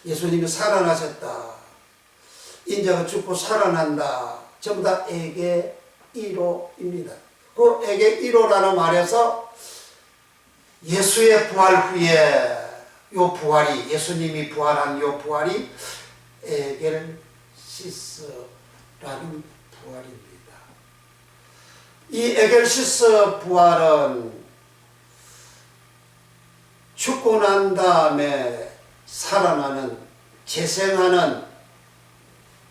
예수님이 살아나셨다, 인자가 죽고 살아난다, 전부 다 에게 이로입니다. 그 에게 이로라는 말에서 예수의 부활 후에 요 부활이, 예수님이 부활한 요 부활이 에겔시스라는 부활입니다. 이 에겔시스 부활은 죽고 난 다음에 살아나는, 재생하는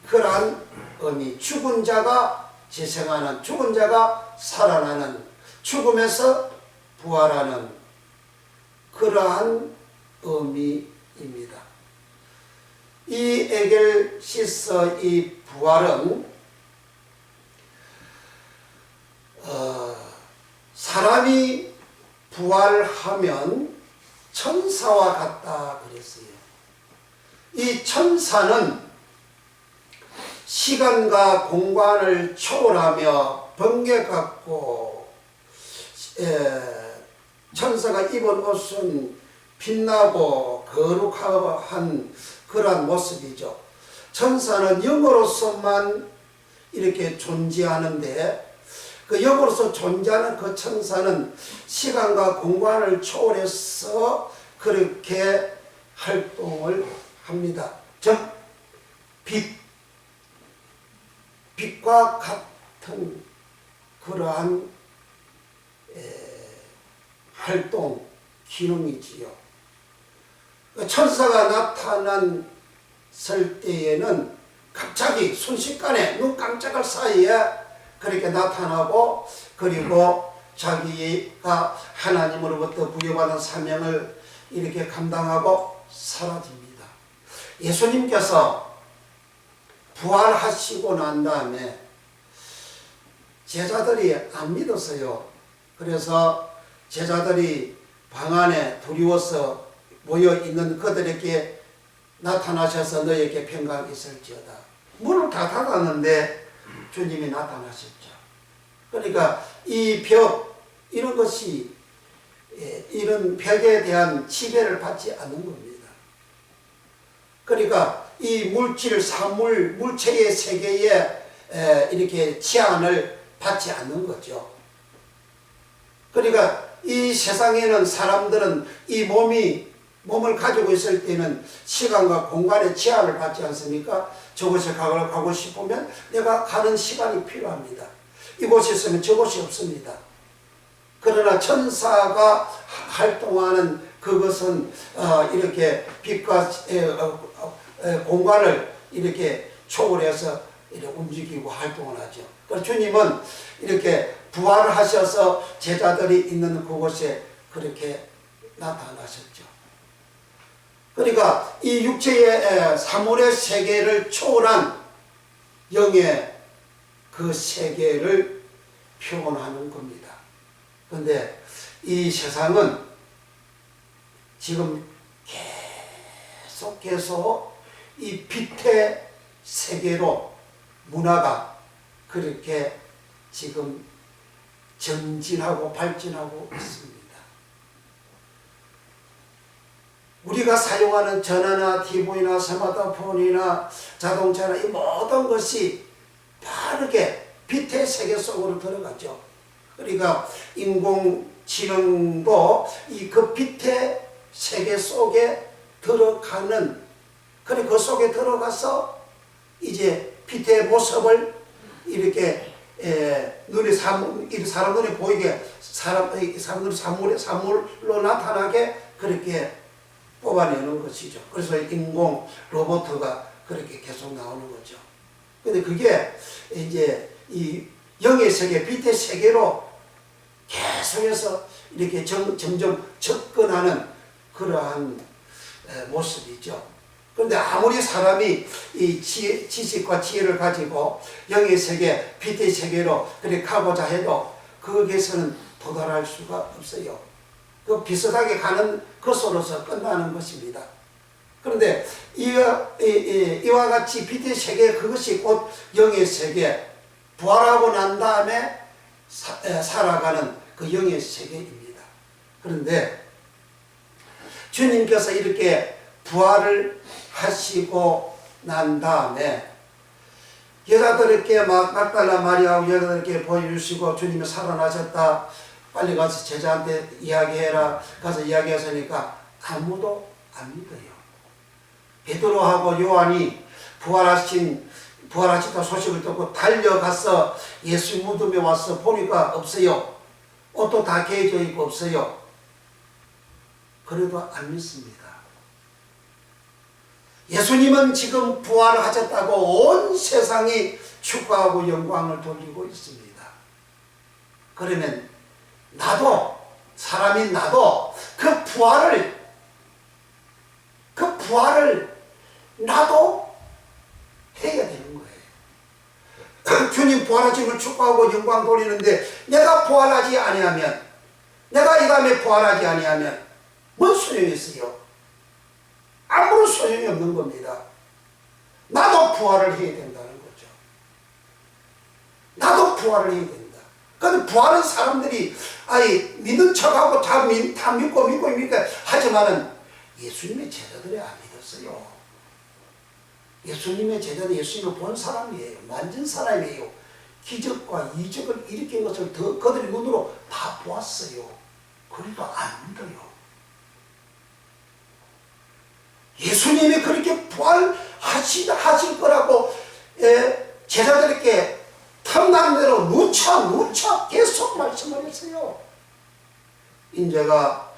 그러한 의미, 죽은 자가 재생하는, 죽은 자가 살아나는, 죽음에서 부활하는 그러한 의미입니다. 이 에겔시스 이 부활은 사람이 부활하면 천사와 같다 그랬어요. 이 천사는 시간과 공간을 초월하며 번개 같고, 천사가 입은 옷은 빛나고 거룩한 그러한 모습이죠. 천사는 영으로서만 이렇게 존재하는데, 그 영으로서 존재하는 그 천사는 시간과 공간을 초월해서 그렇게 활동을 합니다. 즉 빛과 같은 그러한 활동 기능이지요. 천사가 나타났을 때에는 갑자기 순식간에 눈 깜짝할 사이에 그렇게 나타나고, 그리고 자기가 하나님으로부터 부여받은 사명을 이렇게 감당하고 사라집니다. 예수님께서 부활하시고 난 다음에 제자들이 안 믿었어요. 그래서 제자들이 방 안에 두려워서 모여있는 그들에게 나타나셔서 너에게 평강이 있을지어다. 문을 다 닫았는데 주님이 나타나셨죠. 그러니까 이 벽, 이런 것이, 이런 벽에 대한 지배를 받지 않는 겁니다. 그러니까 이 물질, 사물, 물체의 세계에 이렇게 제한을 받지 않는 거죠. 그러니까 이 세상에는 사람들은 이 몸을 가지고 있을 때는 시간과 공간의 제한을 받지 않습니까? 저곳에 가고 싶으면 내가 가는 시간이 필요합니다. 이곳에 있으면 저곳이 없습니다. 그러나 천사가 활동하는 그것은 이렇게 빛과 공간을 이렇게 초월해서 이렇게 움직이고 활동을 하죠. 그래서 주님은 이렇게 부활을 하셔서 제자들이 있는 그곳에 그렇게 나타나셨죠. 그러니까 이 육체의 사물의 세계를 초월한 영의 그 세계를 표현하는 겁니다. 그런데 이 세상은 지금 계속해서 이 빛의 세계로 문화가 그렇게 지금 전진하고 발전하고 있습니다. 우리가 사용하는 전화나 TV나 스마트폰이나 자동차나 이 모든 것이 빠르게 빛의 세계 속으로 들어가죠. 그러니까 인공지능도 이 그 빛의 세계 속에 들어가는, 그리고 그 속에 들어가서 이제 빛의 모습을 이렇게 사람 눈에 보이게, 사람들이 사물로 나타나게 그렇게 뽑아내는 것이죠. 그래서 인공 로봇가 그렇게 계속 나오는 거죠. 근데 그게 이제 이 영의 세계, 빛의 세계로 계속해서 이렇게 점점 접근하는 그러한 모습이죠. 그런데 아무리 사람이 이 지식과 지혜를 가지고 영의 세계, 빛의 세계로 그렇게 가고자 해도 거기에서는 도달할 수가 없어요. 그 비슷하게 가는 것으로서 끝나는 것입니다. 그런데 이와 같이 빛의 세계, 그것이 곧 영의 세계, 부활하고 난 다음에 살아가는 그 영의 세계입니다. 그런데 주님께서 이렇게 부활을 하시고 난 다음에 여자들에게 막달라 마리아하고 여자들에게 보여주시고 주님이 살아나셨다. 빨리 가서 제자한테 이야기해라. 가서 이야기하시니까 아무도 안 믿어요. 베드로하고 요한이 부활하셨다 소식을 듣고 달려가서 예수 무덤에 와서 보니까 없어요. 옷도 다 개져 있고 없어요. 그래도 안 믿습니다. 예수님은 지금 부활하셨다고 온 세상이 축하하고 영광을 돌리고 있습니다. 그러면 사람인 나도 그 부활을 나도 해야 되는 거예요. 주님 부활하심을 축하하고 영광 돌리는데 내가 부활하지 아니하면, 내가 이 다음에 부활하지 아니하면 뭔 소용이 있어요? 아무런 소용이 없는 겁니다. 나도 부활을 해야 된다는 거죠. 나도 부활을 해야 된다. 그런데 부활은 사람들이 믿는 척하고 다 믿고 하지만은 예수님의 제자들이 안 믿었어요. 예수님의 제자는 예수님을 본 사람이에요. 만진 사람이에요. 기적과 이적을 일으킨 것을 그들의 눈으로 다 보았어요. 그래도 안 믿어요. 예수님이 그렇게 부활하실 거라고 제자들에게 탐나는 대로 누차 계속 말씀을 했어요. 인제가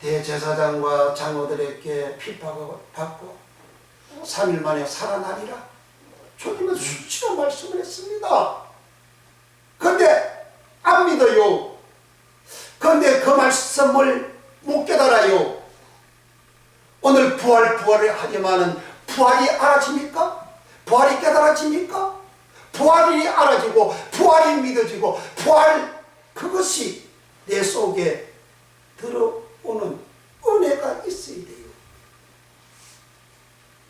대제사장과 장로들에게 핍박을 받고 3일 만에 살아나리라. 주님은 수치로 말씀을 했습니다. 그런데 안 믿어요. 그런데 그 말씀을 못 깨달아요. 오늘 부활을 하지만은 부활이 알아집니까? 부활이 깨달아집니까? 부활이 알아지고 부활이 믿어지고 그것이 내 속에 들어오는 은혜가 있어야 돼요.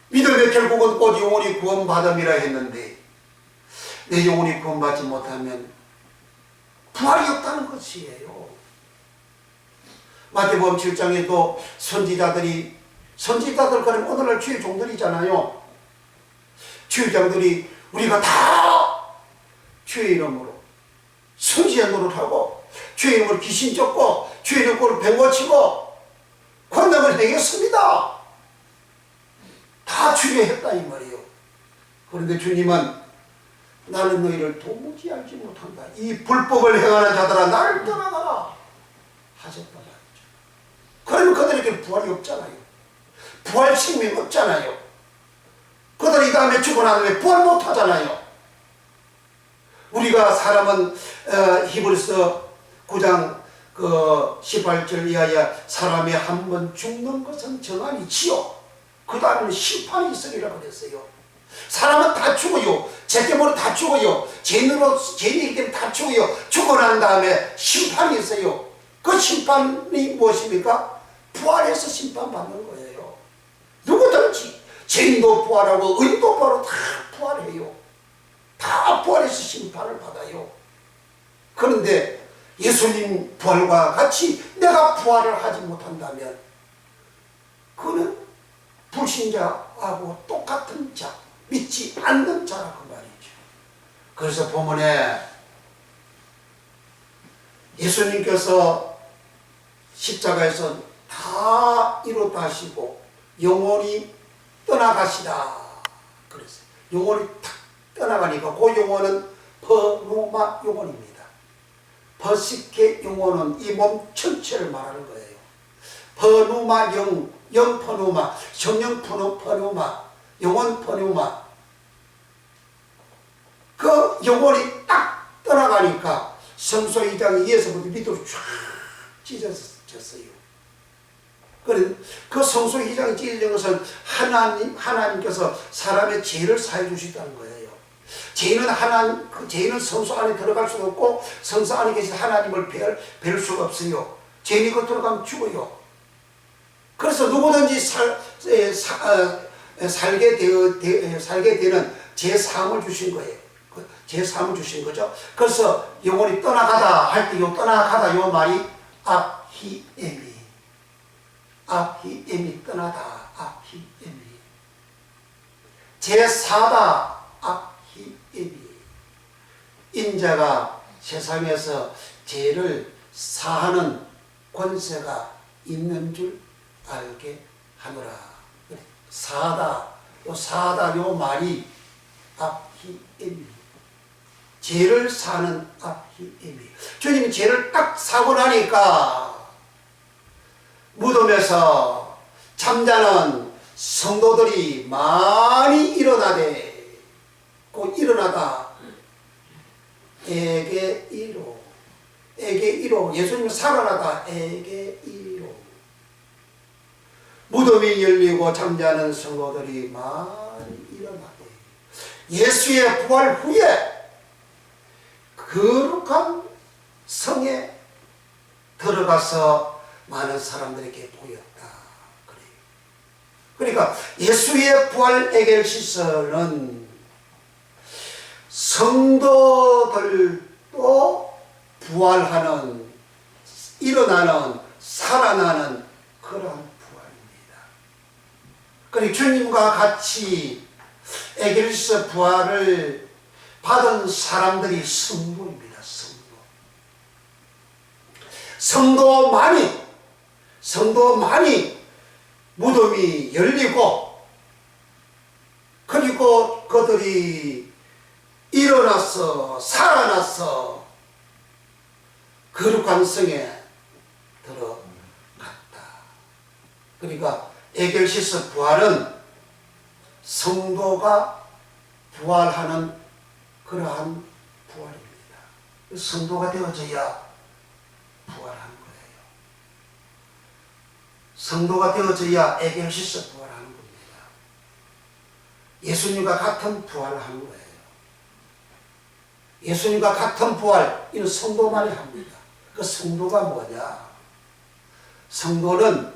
믿음의 결국은 곧 영혼이 구원받음이라 했는데 내 영혼이 구원받지 못하면 부활이 없다는 것이에요. 마태복음 7장에도 선지자들 그러면 오늘날 주의 종들이잖아요. 주의장들이 우리가 다 주의 이름으로 선지자 노릇하고 주의 이름으로 귀신 쫓고 주의 이름으로 병 고치고 권능을 행했습니다. 다 주의 했다 이 말이에요. 그런데 주님은 나는 너희를 도무지 알지 못한다. 이 불법을 행하는 자들아 나를 떠나가라 하셨단 말이죠. 그러면 그들에게 부활이 없잖아요. 부활 생명이 없잖아요. 그들이 이 다음에 죽고 난 다음에 부활 못하잖아요. 우리가 사람은 히브리서 9장 18절 이하야 사람이 한 번 죽는 것은 정한이지요. 그 다음에는 심판이 있으리라 그랬어요. 사람은 다 죽어요. 죄 때문에 다 죽어요. 죄인이기 때문에 다 죽어요. 죽고 난 다음에 심판이 있어요. 그 심판이 무엇입니까? 부활해서 심판받는 거예요. 누구든지 죄인도 부활하고 의인도 부활하고 다 부활해요. 다 부활해서 심판을 받아요. 그런데 예수님 부활과 같이 내가 부활을 하지 못한다면 그는 불신자하고 똑같은 자, 믿지 않는 자라고 말이죠. 그래서 본문에 예수님께서 십자가에서 다 이뤘다 하시고 영혼이 떠나가시다 그랬어요. 영혼이 탁 떠나가니까 그 영혼은 퍼누마 영혼입니다. 버시케 영혼은 이 몸 전체를 말하는 거예요. 퍼누마 영 퍼누마, 성령 퍼누마, 영혼 퍼누마. 그 영혼이 딱 떠나가니까 성소 2장 2에서부터 밑으로 쫙 찢어졌어요. 그 성소 2장이 찢어진 것은 하나님께서 사람의 죄를 사해 주시다는 거예요. 죄인은 성소 안에 들어갈 수가 없고 성소 안에 계신 하나님을 뵐 수가 없어요. 죄인이 그 들어가면 죽어요. 그래서 누구든지 살게 되는 제3을 주신 거예요. 제3을 주신 거죠. 그래서 영혼이 떠나가다 할 때 요 떠나가다 요 말이 아히엠이 떠나다 아히에미. 제4다 아히에미. 인자가 세상에서 죄를 사하는 권세가 있는 줄 알게 하노라. 사다 요 말이 아히에미. 죄를 사는 아히에미. 주님이 죄를 딱 사고 나니까 무덤에서 잠자는 성도들이 많이 일어나되, 곧 일어나다 에게 이로, 예수님 살아나다 에게 이로. 무덤이 열리고 잠자는 성도들이 많이 일어나되, 예수의 부활 후에 거룩한 성에 들어가서 많은 사람들에게 보였다. 그래요. 그러니까 예수의 부활 에겔시서는 성도들도 부활하는, 일어나는, 살아나는 그러한 부활입니다. 그리고 주님과 같이 에겔시서 부활을 받은 사람들이 성도입니다. 성도 많이 무덤이 열리고, 그리고 그들이 일어나서 살아나서 거룩한 성에 들어갔다. 그러니까 에겔시서 부활은 성도가 부활하는 그러한 부활입니다. 성도가 되어져야 부활하는 거예요. 성도가 되어져야 에겔시서 부활하는 겁니다. 예수님과 같은 부활을 하는 거예요. 예수님과 같은 부활, 이는 성도만이 합니다. 그 성도가 뭐냐? 성도는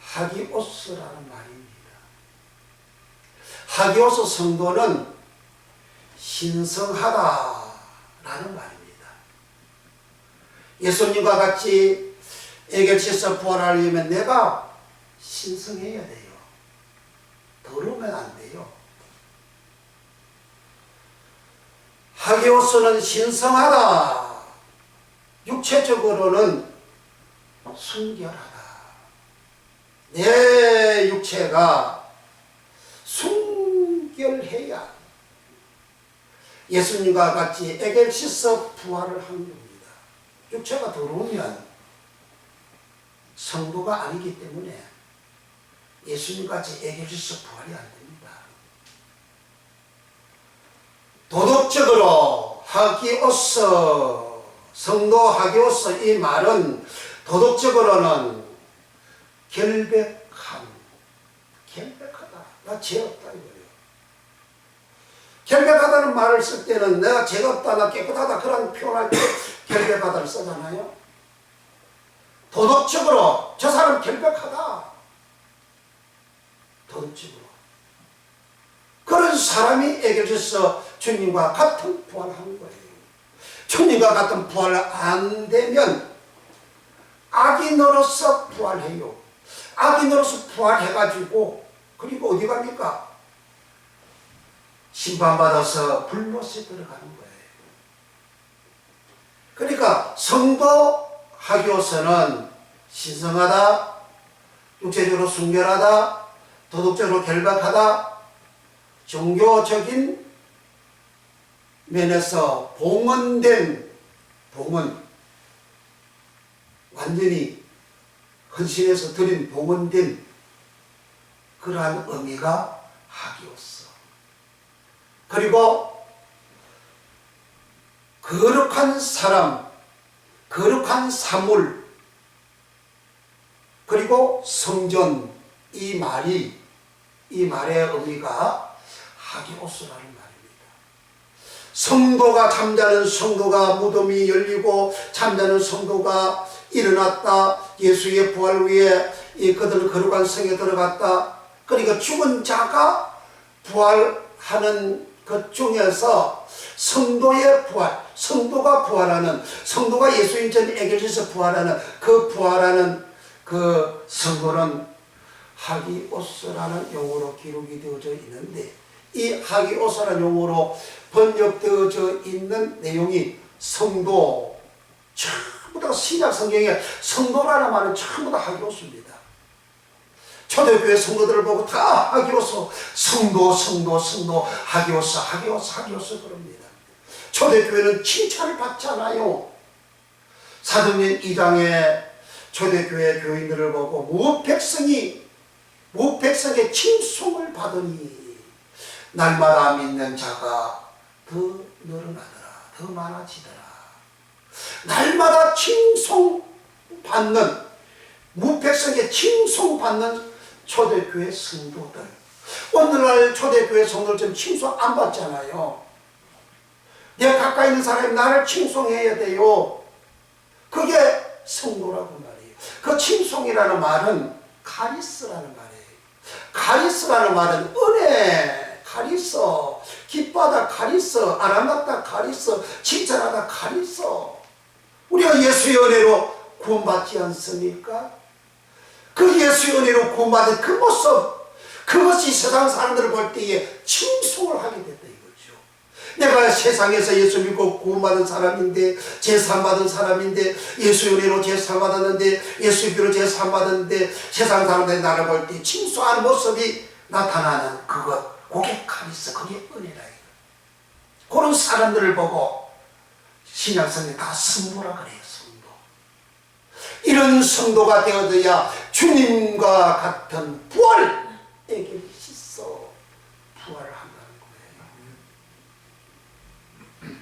하기오스라는 말입니다. 하기오스, 성도는 신성하다라는 말입니다. 예수님과 같이 에겔시서 부활하려면 내가 신성해야 돼요. 더러우면 안 돼요. 하기오스는 신성하다. 육체적으로는 순결하다. 내 육체가 순결해야 예수님과 같이 에겔시서 부활을 한 겁니다. 육체가 더러우면 성도가 아니기 때문에 예수님같이 에겔시서 부활이 안 됩니다. 도덕적으로 하기오스, 성도 하기오스, 이 말은 도덕적으로는 결백하다. 나 죄 없다 이거예요. 결백하다는 말을 쓸 때는 내가 죄가 없다, 나 깨끗하다 그런 표현할 때 결백하다를 쓰잖아요. 도덕적으로 저 사람 결백하다. 도덕적으로. 그런 사람이 에겔시서 주님과 같은 부활하는 거예요. 주님과 같은 부활 안 되면 악인으로서 부활해요. 악인으로서 부활해가지고 그리고 어디 갑니까? 심판받아서 불못에 들어가는 거예요. 그러니까 성도 하기오스는 신성하다, 육체적으로 순결하다, 도덕적으로 결박하다, 종교적인 면에서 봉헌된, 봉헌, 완전히 헌신해서 드린 봉헌된 그러한 의미가 하기오스. 그리고 거룩한 사람, 거룩한 사물, 그리고 성전, 이 말의 의미가 하기오스라는 말입니다. 성도가 잠자는 성도가 무덤이 열리고 잠자는 성도가 일어났다. 예수의 부활 후에 그들은 거룩한 성에 들어갔다. 그러니까 죽은 자가 부활하는 것 중에서 성도의 부활, 성도가 부활하는, 성도가 예수님 전 에겔시서 부활하는 그 부활하는 그 성도는 하기오스라는 용어로 기록이 되어져 있는데, 이 하기오스라는 용어로 번역되어져 있는 내용이 성도, 전부 다 신약 성경에 성도라는 말은 전부 다 하기오스입니다. 초대교회 성도들을 보고 다 하기오스, 성도 하기오스 그럽니다. 초대교회는 칭찬을 받잖아요. 사도행전 2장에 초대교회 교인들을 보고 무백성의 칭송을 받으니 날마다 믿는 자가 더 늘어나더라, 더 많아지더라. 날마다 칭송받는, 무백성의 칭송받는 초대교회 성도들. 오늘날 초대교회 성도들 좀 칭송 안 받잖아요. 내가 가까이 있는 사람이 나를 칭송해야 돼요. 그게 성도라고 말이에요. 그 칭송이라는 말은 카리스라는 말이에요. 카리스라는 말은 은혜, 카리스, 기뻐하다 카리스, 아름답다 카리스, 칭찬하다 카리스. 우리가 예수의 은혜로 구원받지 않습니까? 그 예수의 은혜로 구원받은 그 모습, 그것이 세상 사람들을 볼 때에 칭송을 하게 됐다 이거죠. 내가 세상에서 예수 믿고 구원받은 사람인데, 제사받은 사람인데, 예수의 은혜로 제사받았는데, 예수의 피로 제사받았는데, 세상 사람들이 나를 볼 때 칭송하는 모습이 나타나는 그것, 그게 카리스, 그게 은혜라. 그런 사람들을 보고 신약성에 다 성도라 그래요. 성도. 이런 성도가 되어야 주님과 같은 부활에게 씻어 부활을 한다는 거예요.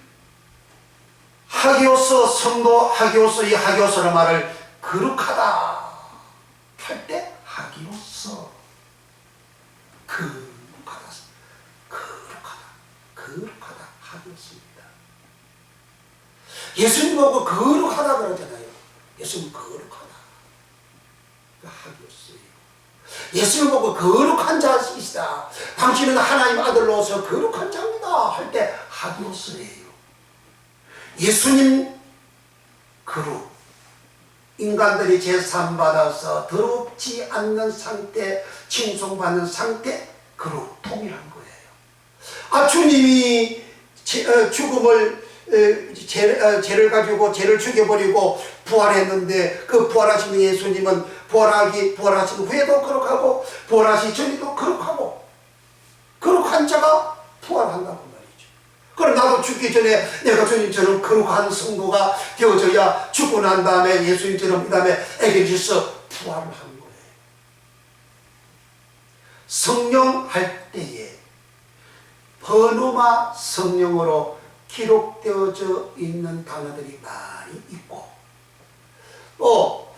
하기오스 성도, 하기오스, 이 하기오스라는 말을 거룩하다 할 때 하기오스, 거룩하다 하기오스입니다. 예수님 보고 거룩하다 그러잖아요. 예수님 거룩하다, 하기오스예요. 예수님 보고 거룩한 자이시다, 당신은 하나님 아들로서 거룩한 자입니다 할 때 하기오스예요. 예수님 거룩, 인간들이 제사받아서 더럽지 않는 상태, 칭송받는 상태, 거룩, 동일한 거예요. 주님이 죽음을, 죄를 가지고 죄를 죽여버리고 부활했는데, 그 부활하신 예수님은 부활하신 후에도 거룩하고 부활하신 전에도 거룩하고, 거룩한 자가 부활한다고 말이죠. 그럼 나도 죽기 전에 내가 주님처럼 거룩한 성도가 되어져야 죽고 난 다음에 예수님처럼 그 다음에 에게지서 부활을 하는 거예요. 성령 할 때에 번호마 성령으로 기록되어져 있는 단어들이 많이 있고, 또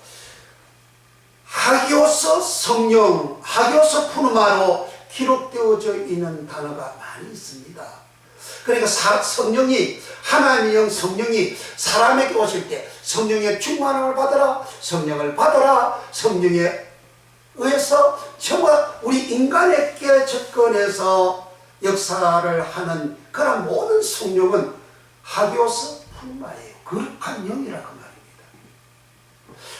하기오스 성령, 하기오스 푸누마로 기록되어져 있는 단어가 많이 있습니다. 그러니까 성령이, 하나님의 영 성령이 사람에게 오실 때 성령의 충만함을 받아라, 성령을 받아라, 성령에 의해서 정말 우리 인간에게 접근해서 역사를 하는 그런 모든 성령은 하기오스 푸누마예요. 거룩한 영이라고 말입니다.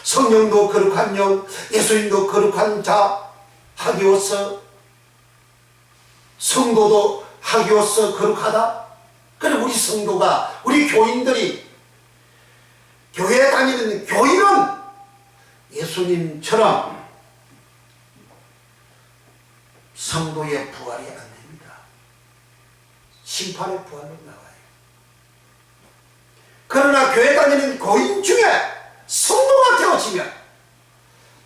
성령도 거룩한 영, 예수님도 거룩한 자, 하기오스, 성도도 하기오스 거룩하다. 그리고 우리 성도가, 우리 교인들이, 교회에 다니는 교인은 예수님처럼 성도의 부활이 안 됩니다. 심판의 부활로 나와요. 그러나 교회 다니는 교인 중에 성도가 되어지면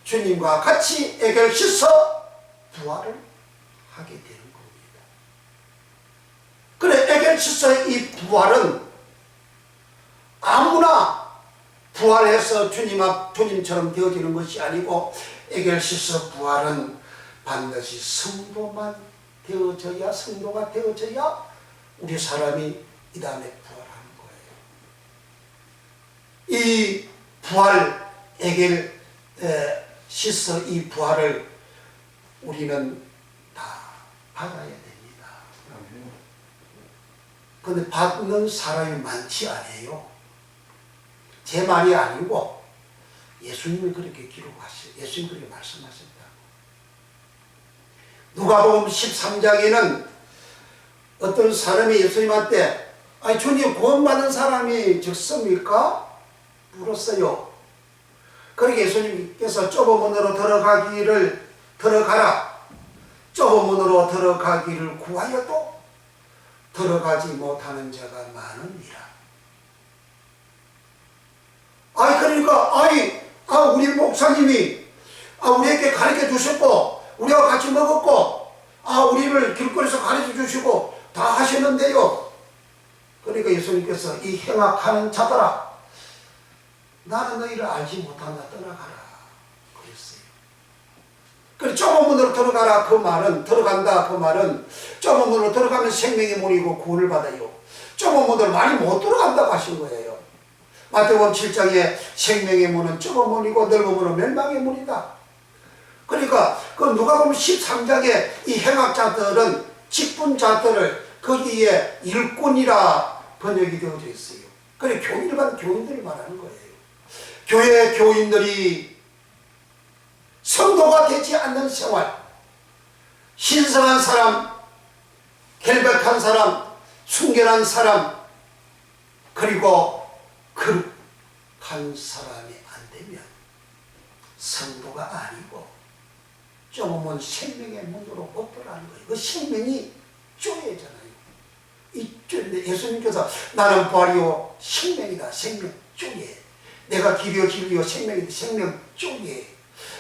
주님과 같이 애결 씻어 부활을 하게 되는 겁니다. 그래, 애결 씻어의 이 부활은 아무나 부활해서 주님처럼 되어지는 것이 아니고, 애결 씻어 부활은 반드시 성도만 되어져야, 성도가 되어져야 우리 사람이 이 다음에 부활하는 거예요. 이 부활, 애결 씻어 이 부활을 우리는 다 받아야 됩니다. 그런데 받는 사람이 많지 않아요. 제 말이 아니고 예수님이 그렇게 기록하셨어요. 예수님이 그렇게 말씀하셨다. 누가복음 13장에는 어떤 사람이 예수님한테 아니 주님 구원받은 사람이 적습니까? 물었어요. 그러니까 예수님께서 좁은 문으로 들어가라. 좁은 문으로 들어가기를 구하여도 들어가지 못하는 자가 많으니라. 아니 그러니까 우리 목사님이 우리에게 가르쳐 주셨고 우리와 같이 먹었고 우리를 길거리에서 가르쳐 주시고 다 하셨는데요. 그러니까 예수님께서 이 행악하는 자들아 나는 너희를 알지 못한다 떠나가라 그랬어요. 그래 좁은 문으로 들어가라 그 말은 들어간다 그 말은 좁은 문으로 들어가면 생명의 문이고 구원을 받아요. 좁은 문으로 많이 못 들어간다고 하신 거예요. 마태복음 7장에 생명의 문은 좁은 문이고 넓은 문은 멸망의 문이다. 그러니까 그 누가복음 13장에 이 행악자들은 직분자들을 거기에 일꾼이라 번역이 되어져 있어요. 그래 일반 교인들을 말하는 거예요. 교회 교인들이 성도가 되지 않는 생활, 신성한 사람, 결백한 사람, 순결한 사람, 그리고 거룩한 사람이 안 되면 성도가 아니고 좁은 생명의 문으로 못 들어가는 거예요. 그 생명이 쪼예잖아요. 예수님께서 나는 부활이요 생명이다. 생명 쪼예. 내가 길이요 진리요 생명이다. 생명 쪼예.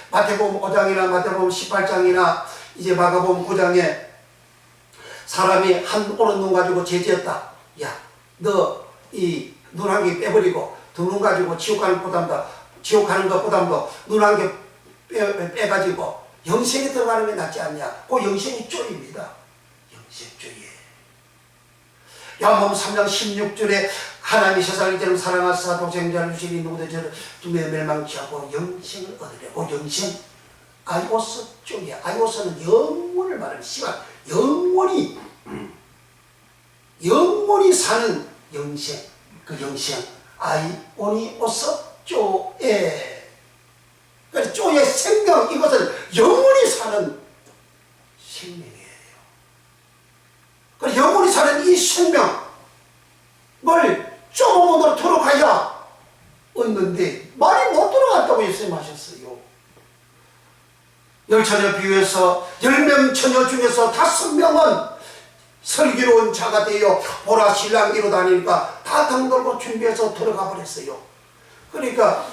마태복음 5장이나 마태복음 18장이나 이제 마가복음 9장에 사람이 한 오른 눈 가지고 죄지었다. 야, 너 이 눈 한 개 빼버리고 두 눈 가지고 지옥 가는 것보다도 눈 한 개 빼가지고 영생에 들어가는 게 낫지 않냐. 그 영생이 쪼입니다. 영생 쪼예. 요한복음 3장 16절에 하나님이 세상을 이처럼 사랑하사 독생자를 주시니 누구도 저를 두며 멸망치 않고 영생을 얻으려고. 영생 아이오스 쪼예. 아이오스는 영원을 말하는 시간, 영원히 사는 영생, 그 영생 아이오니오스 쪼예. 그래서 쪼의 생명, 이것은 영원히 사는 생명이에요. 그래서 영원히 사는 이 생명을 좁은 문으로 들어가야 얻는데 많이 못 들어갔다고 예수님 하셨어요. 10처녀 비유에서 10명 처녀 중에서 5명은 슬기로운 자가 되어 보라 신랑 이루 다니니까 다 등 돌고 준비해서 들어가 버렸어요. 그러니까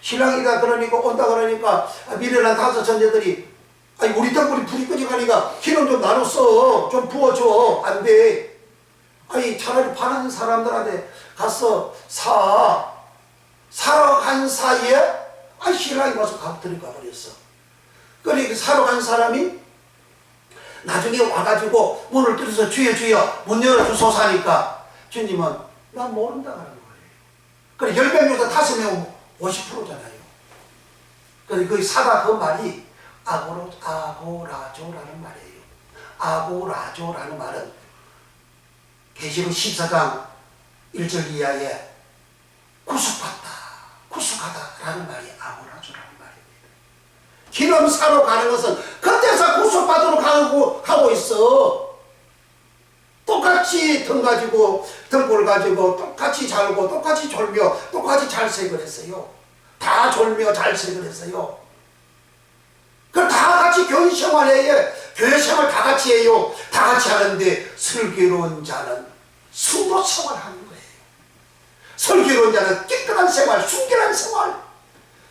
신랑이다 그러니까 온다 그러니까 미련한 5 전제들이 우리 덕분에 불이 꺼져가니까 기름 좀 나눠서 좀 부어줘. 안 돼. 차라리 파는 사람들한테 가서 사러 간 사이에 신랑이 와서 들어가 버렸어. 그러니까 사러 간 사람이 나중에 와가지고 문을 뚫어서 주여 문 열어주소서 하니까 주님은 난 모른다 하는 거예요. 그래 10명 중에서 5명 50%잖아요. 그 사다 그 말이 아고라조라는 말이에요. 아고라조라는 말은 계시록 14장 1절 이하에 구속하다라는 말이 아고라조라는 말입니다. 기름 사러 가는 것은 그때서 구속받으러 가고 있어. 똑같이 등골 가지고 똑같이 잘고 똑같이 졸며 똑같이 잘색을 했어요. 다 졸며 잘색을 했어요. 그럼 다 같이 교회 생활해요. 교회 생활 다 같이 해요. 다 같이 하는데 슬기로운 자는 순도 생활하는 거예요. 슬기로운 자는 깨끗한 생활, 순결한 생활,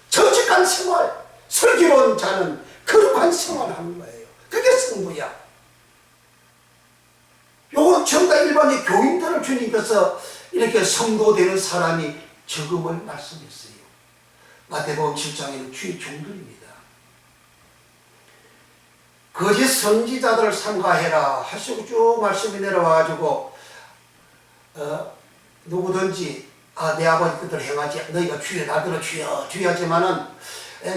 정직한 생활, 슬기로운 자는 거룩한 생활하는 거예요. 그게 성부야. 요건 정말 일반의 교인들을 주님께서 이렇게 성도되는 사람이 적음을 말씀했어요. 마태복음 7장에는 주의 종들입니다. 거짓 선지자들을 삼가해라 하시고 쭉 말씀이 내려와가지고 누구든지 내 아버지 뜻을 행하지 너희가 주여 나더러 주여 하지만은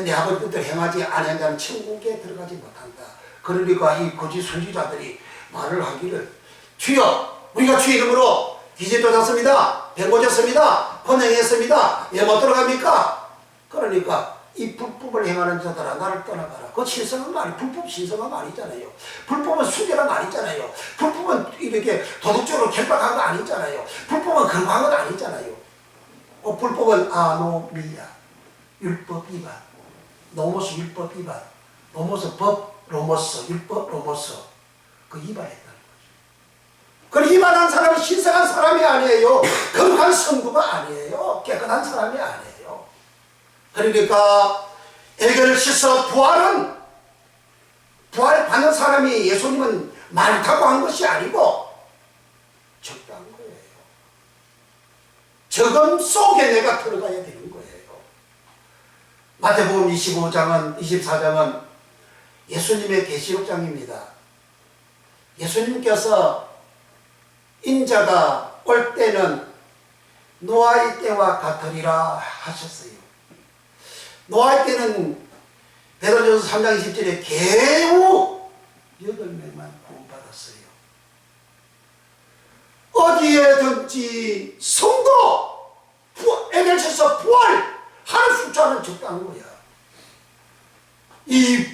내 아버지 뜻을 행하지 않은 자는 천국에 들어가지 못한다. 그러니까 이 거짓 선지자들이 말을 하기를 주여 우리가 주의 이름으로 기재 쫓았습니다. 병 고쳤습니다. 번영했습니다. 왜 못 들어갑니까? 그러니까 이 불법을 행하는 자들아 나를 떠나가라. 그 신성한 말이 불법 신성한 말이잖아요. 불법은 순결한 말이잖아요. 불법은 이렇게 도덕적으로 결박한 거 아니잖아요. 불법은 거부한 건 아니잖아요. 불법은 아노미야, 율법 위반, 노모스 율법 위반, 노모스 법 로모스, 율법 로모스, 그 위반했다는 거죠. 그 위반한 사람은 신성한 사람이 아니에요. 거룩한 성도가 아니에요. 깨끗한 사람이 아니에요. 그러니까 애교를 씻어 부활 받는 사람이 예수님은 많다고 한 것이 아니고 적다는 거예요. 적음 속에 내가 들어가야 되는 거예요. 마태복음 24장은 예수님의 계시록장입니다. 예수님께서 인자가 올 때는 노아의 때와 같으리라 하셨어요. 노아의 때는 베드로전서 3장 20절에 겨우 8명만 구원받았어요. 어디에든지 성도 에겔에서 부활하는 숫자는 적다는 거야. 이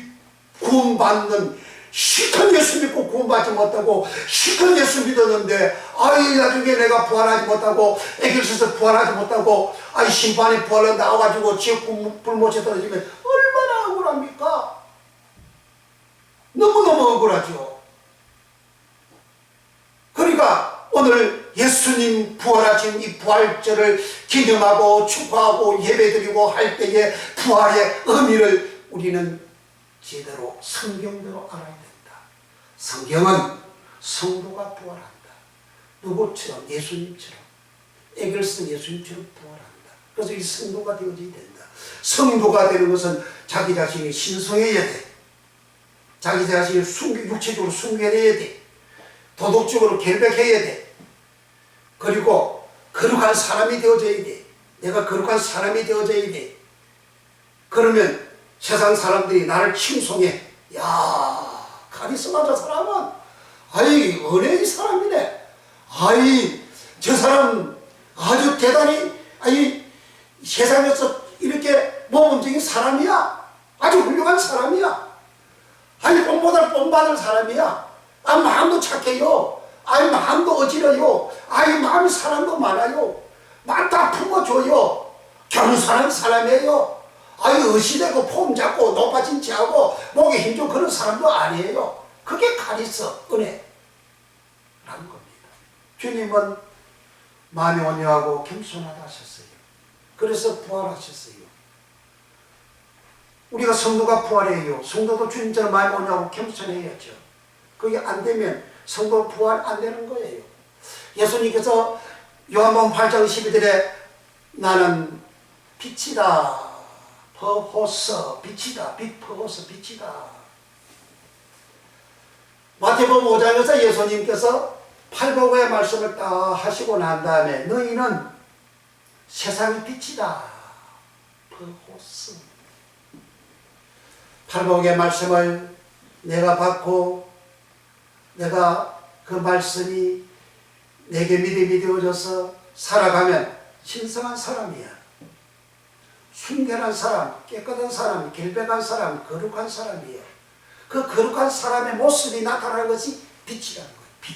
구원받는 실컷 예수 믿고 구원받지 못하고 실컷 예수 믿었는데 나중에 내가 부활하지 못하고 에겔에서 부활하지 못하고 심판에 부활로 나와가지고 지옥 불못에 떨어지면 얼마나 억울합니까? 너무너무 억울하죠. 그러니까 오늘 예수님 부활하신 이 부활절을 기념하고 축하하고 예배드리고 할 때에 부활의 의미를 우리는 제대로 성경대로 알아야 된다. 성경은 성도가 부활한다. 누구처럼? 예수님처럼. 에겔스 예수님처럼 부활한다. 그래서 이 성도가 되어져야 된다. 성도가 되는 것은 자기 자신이 신성해야 돼. 자기 자신이 육체적으로 순결해야 돼. 도덕적으로 결백해야 돼. 그리고 거룩한 사람이 되어져야 돼. 내가 거룩한 사람이 되어져야 돼. 그러면 세상 사람들이 나를 칭송해. 야, 카리스마 저 사람은 은혜의 사람이네. 저 사람 아주 대단히 세상에서 이렇게 모범적인 사람이야. 아주 훌륭한 사람이야. 뽕보다 뽕받을 사람이야. 마음도 착해요. 마음도 어지러요. 마음이 사람도 많아요. 마음 다 품어줘요. 겸손한 사람이에요. 의시되고 폼 잡고 높아진 체하고 목에 힘좀 그런 사람도 아니에요. 그게 카리스 은혜라는 겁니다. 주님은 마음이 온유하고 겸손하다 하셨어요. 그래서 부활하셨어요. 우리가 성도가 부활해요. 성도도 주님처럼 마음이 온유하고 겸손해야죠. 그게 안 되면 성도 부활 안 되는 거예요. 예수님께서 요한복음 8장 12절에 나는 빛이다. 퍼호서 빛이다. 빛 퍼호서 빛이다. 마태복음 5장에서 예수님께서 팔복의 말씀을 딱 하시고 난 다음에 너희는 세상의 빛이다. 퍼호서. 팔복의 말씀을 내가 받고 내가 그 말씀이 내게 믿음이 되어져서 살아가면 신성한 사람이야. 순결한 사람, 깨끗한 사람, 결백한 사람, 거룩한 사람이에요. 그 거룩한 사람의 모습이 나타나는 것이 빛이라는 거예요. 빛.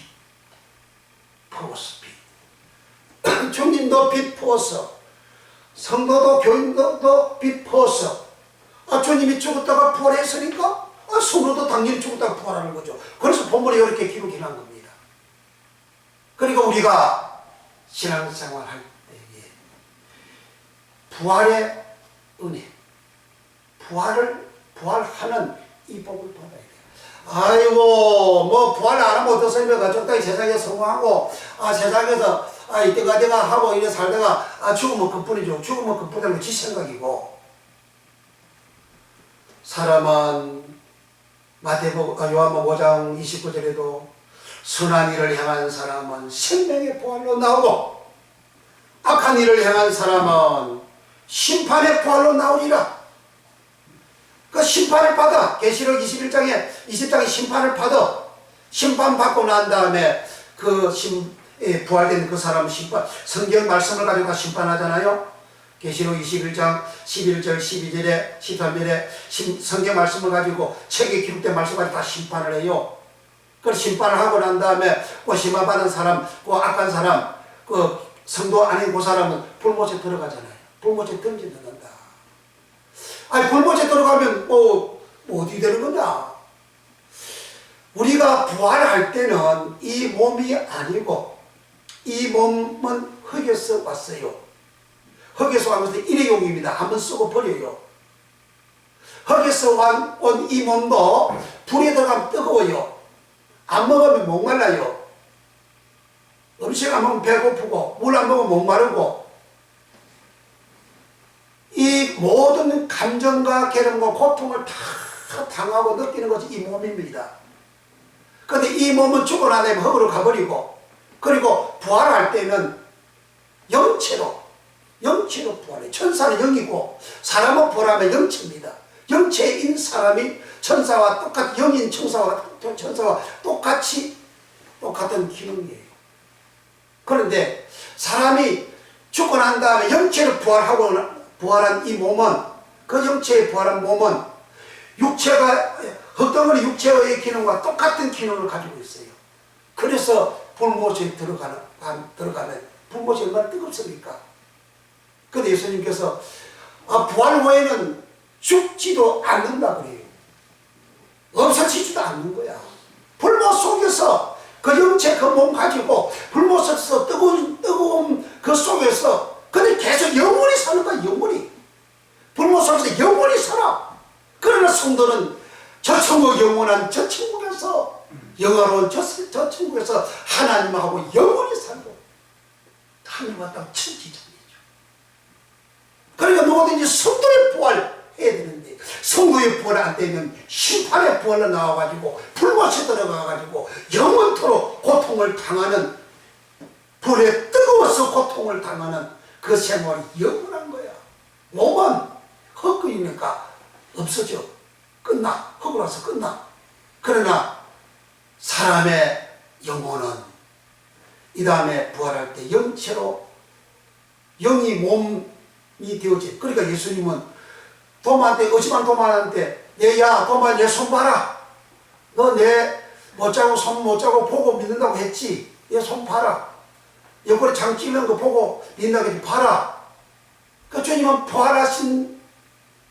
퍼오스 빛. 주님도 빛 퍼오서, 성도도 교인도 빛 퍼오서. 주님이 죽었다가 부활했으니까 성도도 당연히 죽었다가 부활하는 거죠. 그래서 본문에 이렇게 기록이 난 겁니다. 그러니까 우리가 신앙생활 할 때에 부활의 은혜, 부활하는 이 복을 받아야 돼요. 부활 안 하면 어떻습니까? 적당히 세상에 성공하고, 세상에서, 이때가 내가 하고, 이래 살다가, 죽으면 그뿐이죠. 죽으면 그뿐이라는 지 생각이고, 사람은, 요한복음 5장 29절에도, 선한 일을 행한 사람은 생명의 부활로 나오고, 악한 일을 행한 사람은 심판의 부활로 나오리라. 그 심판을 받아. 계시록 20장에 심판을 받아. 심판받고 난 다음에 부활된 그 사람은 성경 말씀을 가지고 심판하잖아요. 계시록 21장 11절 12절에 13절에 성경 말씀을 가지고 책에 기록된 말씀 가지고 다 심판을 해요. 그 심판을 하고 난 다음에 그 심판받은 사람, 그 악한 사람, 그 성도 아닌 그 사람은 불못에 들어가잖아요. 불못에 던져낸다. 아니 불못에 들어가면 어디 되는 거냐? 우리가 부활할 때는 이 몸이 아니고 이 몸은 흙에서 왔어요. 흙에서 온 것은 일회용입니다. 한번 쓰고 버려요. 흙에서 온 이 몸도 불에 들어가면 뜨거워요. 안 먹으면 목말라요. 음식 안 먹으면 배고프고 물 안 먹으면 목마르고 이 모든 감정과 괴로움과 고통을 다 당하고 느끼는 것이 이 몸입니다. 그런데 이 몸은 죽고 난 다음에 흙으로 가버리고 그리고 부활할 때는 영체로 부활해요. 천사는 영이고 사람은 부활하면 영체입니다. 영체인 사람이 천사와 똑같이 영인 천사와 똑같이 똑같은 기능이에요. 그런데 사람이 죽고 난 다음에 영체로 부활한 이 몸은 그 영체에 부활한 몸은 육체가 흙덩어리 육체의 기능과 똑같은 기능을 가지고 있어요. 그래서 불못에 들어가면 불못이 얼마나 뜨겁습니까? 그런데 예수님께서 부활 후에는 죽지도 않는다 그래요. 없어지지도 않는 거야. 불못 속에서 그 영체 그 몸 가지고 불못에서 뜨거운 그 속에서 근데 계속 영원히 사는 거야. 영원히 불못 속에서 영원히 살아. 그러나 성도는 저 천국 영원한 저 천국에서 영화로운 저 천국에서 하나님하고 영원히 살고 하늘과 땅 천지전이죠. 그러니까 누구든지 성도의 부활 해야 되는데 성도의 부활 안 되면 심판의 부활로 나와가지고 불못에 들어가가지고 영원토록 고통을 당하는 불에 뜨거워서 고통을 당하는 그 생활이 영원한 거야. 몸은 흙이니까 없어져. 끝나. 흙으로 와서 끝나. 그러나 사람의 영혼은 이 다음에 부활할 때 영체로 영이 몸이 되어지. 그러니까 예수님은 도마한테 의심한 도마한테 도마 내 손 봐라. 너 내 못 자고 손 못 자고 보고 믿는다고 했지. 얘 손 봐라. 옆구리 장 찌는 거 보고 믿는다고 했지. 봐라. 그 주님은 부활하신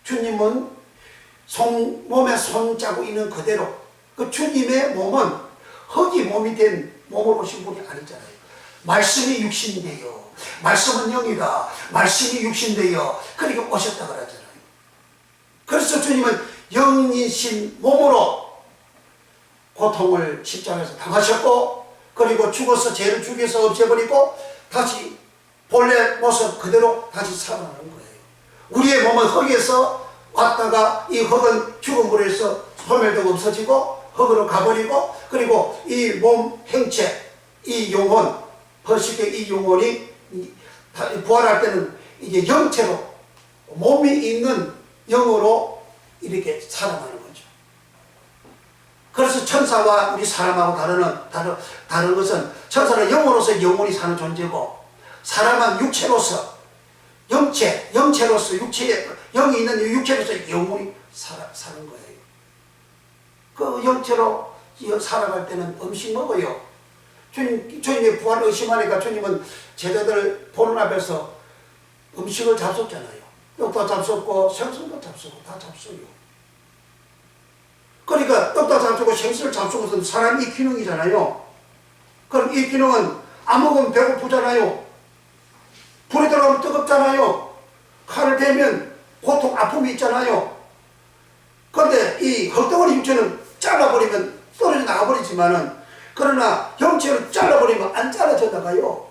주님은 몸에 손 자고 있는 그대로 그 주님의 몸은 흙이 몸이 된 몸으로 오신 분이 아니잖아요. 말씀이 육신되요. 말씀은 영이다. 말씀이 육신되요. 그러니까 오셨다 그러잖아요. 그래서 주님은 영이신 몸으로 고통을 십자가에서 당하셨고 그리고 죽어서 죄를 죽여서 없애버리고 다시 본래 모습 그대로 다시 살아나는 거예요. 우리의 몸은 흙에서 왔다가 이 흙은 죽음으로 해서 소멸되고 없어지고 흙으로 가버리고 그리고 이 몸 행체 이 영혼 허식의 이 영혼이 부활할 때는 이제 영체로 몸이 있는 영으로 이렇게 살아나는 거죠. 그래서 천사와 우리 사람하고 다른 것은 천사는 영으로서 영혼이 사는 존재고 사람은 육체로서 영체로서 영이 있는 육체로서 영혼이 사는 거예요. 그 영체로 살아갈 때는 음식 먹어요. 주님의 부활을 의심하니까 주님은 제자들 보는 앞에서 음식을 잡숫잖아요. 떡도 잡숫고 생선도 잡수고 다 잡숴요. 그러니까 떡도 잡수고 생선을 잡수는 것은 사람의 기능이잖아요. 그럼 이 기능은 안 먹으면 배고프잖아요. 불에 들어가면 뜨겁잖아요. 칼을 대면 고통, 아픔이 있잖아요. 그런데 이 흙덩어리 육체는 잘라버리면 떨어져 나가버리지만은 그러나 영체를 잘라버리면 안 잘라져 나가요.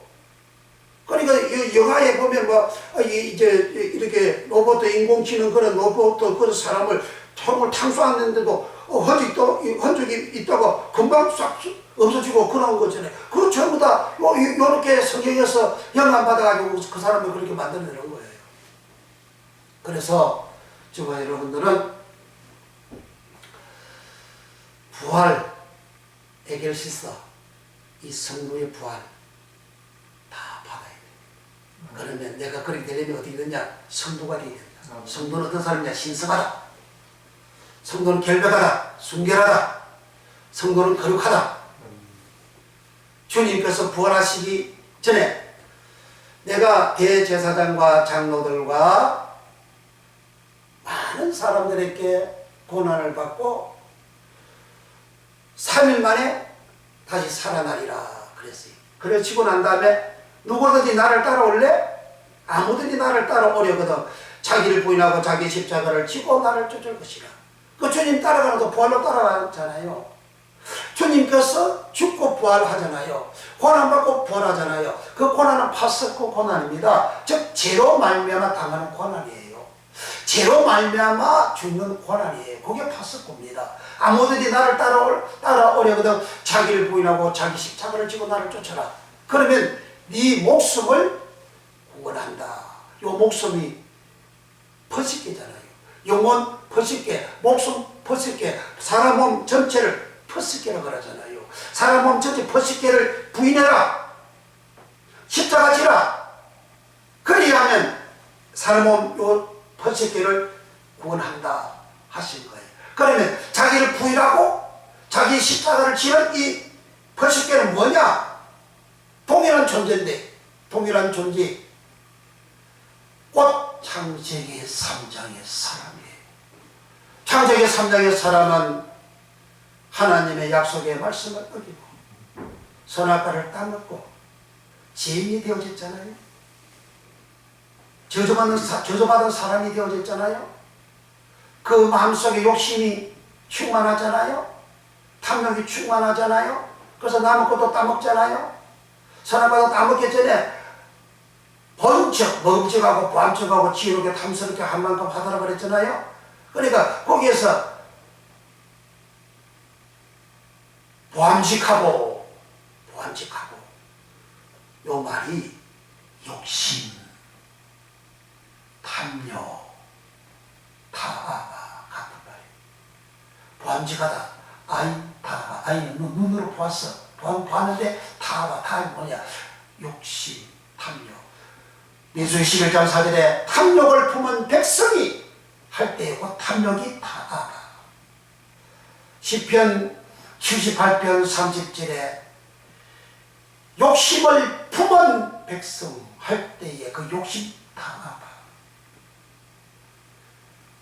그러니까 영화에 보면 이제 이렇게 로봇 인공지능 그런 로봇 그런 사람을 총을 탕수하는데도 흔적이 있다가 금방 싹 없어지고 그런 거잖아요. 그거 전부 다 요렇게 성경에서 영감 받아가지고 그 사람을 그렇게 만들어내는 거예요. 그래서 저와 여러분들은 부활 에겔시스 이 성도의 부활 다 받아야 돼요. 그러면 내가 그렇게 되려면 어떻게 되냐? 성도가 되야 된다. 성도는 어떤 사람이냐? 신성하다. 성도는 결백하다. 순결하다. 성도는 거룩하다. 주님께서 부활하시기 전에 내가 대제사장과 장로들과 많은 사람들에게 고난을 받고 3일 만에 다시 살아나리라 그랬어요. 그러시고 난 다음에 누구든지 나를 따라올래? 아무든지 나를 따라오려거든 자기를 부인하고 자기 십자가를 지고 나를 쫓을 것이라. 그 주님 따라가는 거 부활로 따라가잖아요. 주님께서 죽고 부활하잖아요. 고난받고 부활하잖아요. 그 고난은 파스코 고난입니다. 즉 죄로 말미암아 당하는 고난이에요. 죄로 말미암아 죽는 고난이에요. 그게 파스코입니다. 아무든지 나를 따라오려거든 자기를 부인하고 자기 십자가를 지고 나를 쫓아라. 그러면 네 목숨을 구원한다. 요 목숨이 퍼식계잖아요. 영혼 퍼식계, 목숨 퍼식계, 사람 몸 전체를 퍼식계라고 그러잖아요. 사람 몸 전체 퍼식계를 부인해라. 십자가 지라. 그리하면 사람 몸 요 퍼식계를 구원한다 하신 거예요. 그러면 자기를 부인하고 자기 십자가를 지는 이 퍼식계는 뭐냐? 동일한 존재인데, 동일한 존재. 꽃 창세기 3장의 사람이에요. 창세기 3장의 사람은 하나님의 약속의 말씀을 어기고 선악과를 따먹고 죄인이 되어졌잖아요. 저주받은 사람이 되어졌잖아요. 그 마음속에 욕심이 충만하잖아요. 탐욕이 충만하잖아요. 그래서 남의 것도 따먹잖아요. 선악과도 따먹기 전에 번쩍 먹음직하고 보암직하고 지옥에 탐스럽게 한 만큼 하더라 그랬잖아요. 그러니까 거기에서 보암직하고 요 말이 욕심, 탐욕, 타아가 같은 말이에요. 보암직하다. 타아가. 아이는 눈으로 보았어. 봤는데 타아가 뭐냐? 욕심, 탐욕. 민수기 11장 4절에 탐욕을 품은 백성이 할 때에 그 탐욕이 타아가. 시편 78편 30절에 욕심을 품은 백성 할 때에 그 욕심 타아가.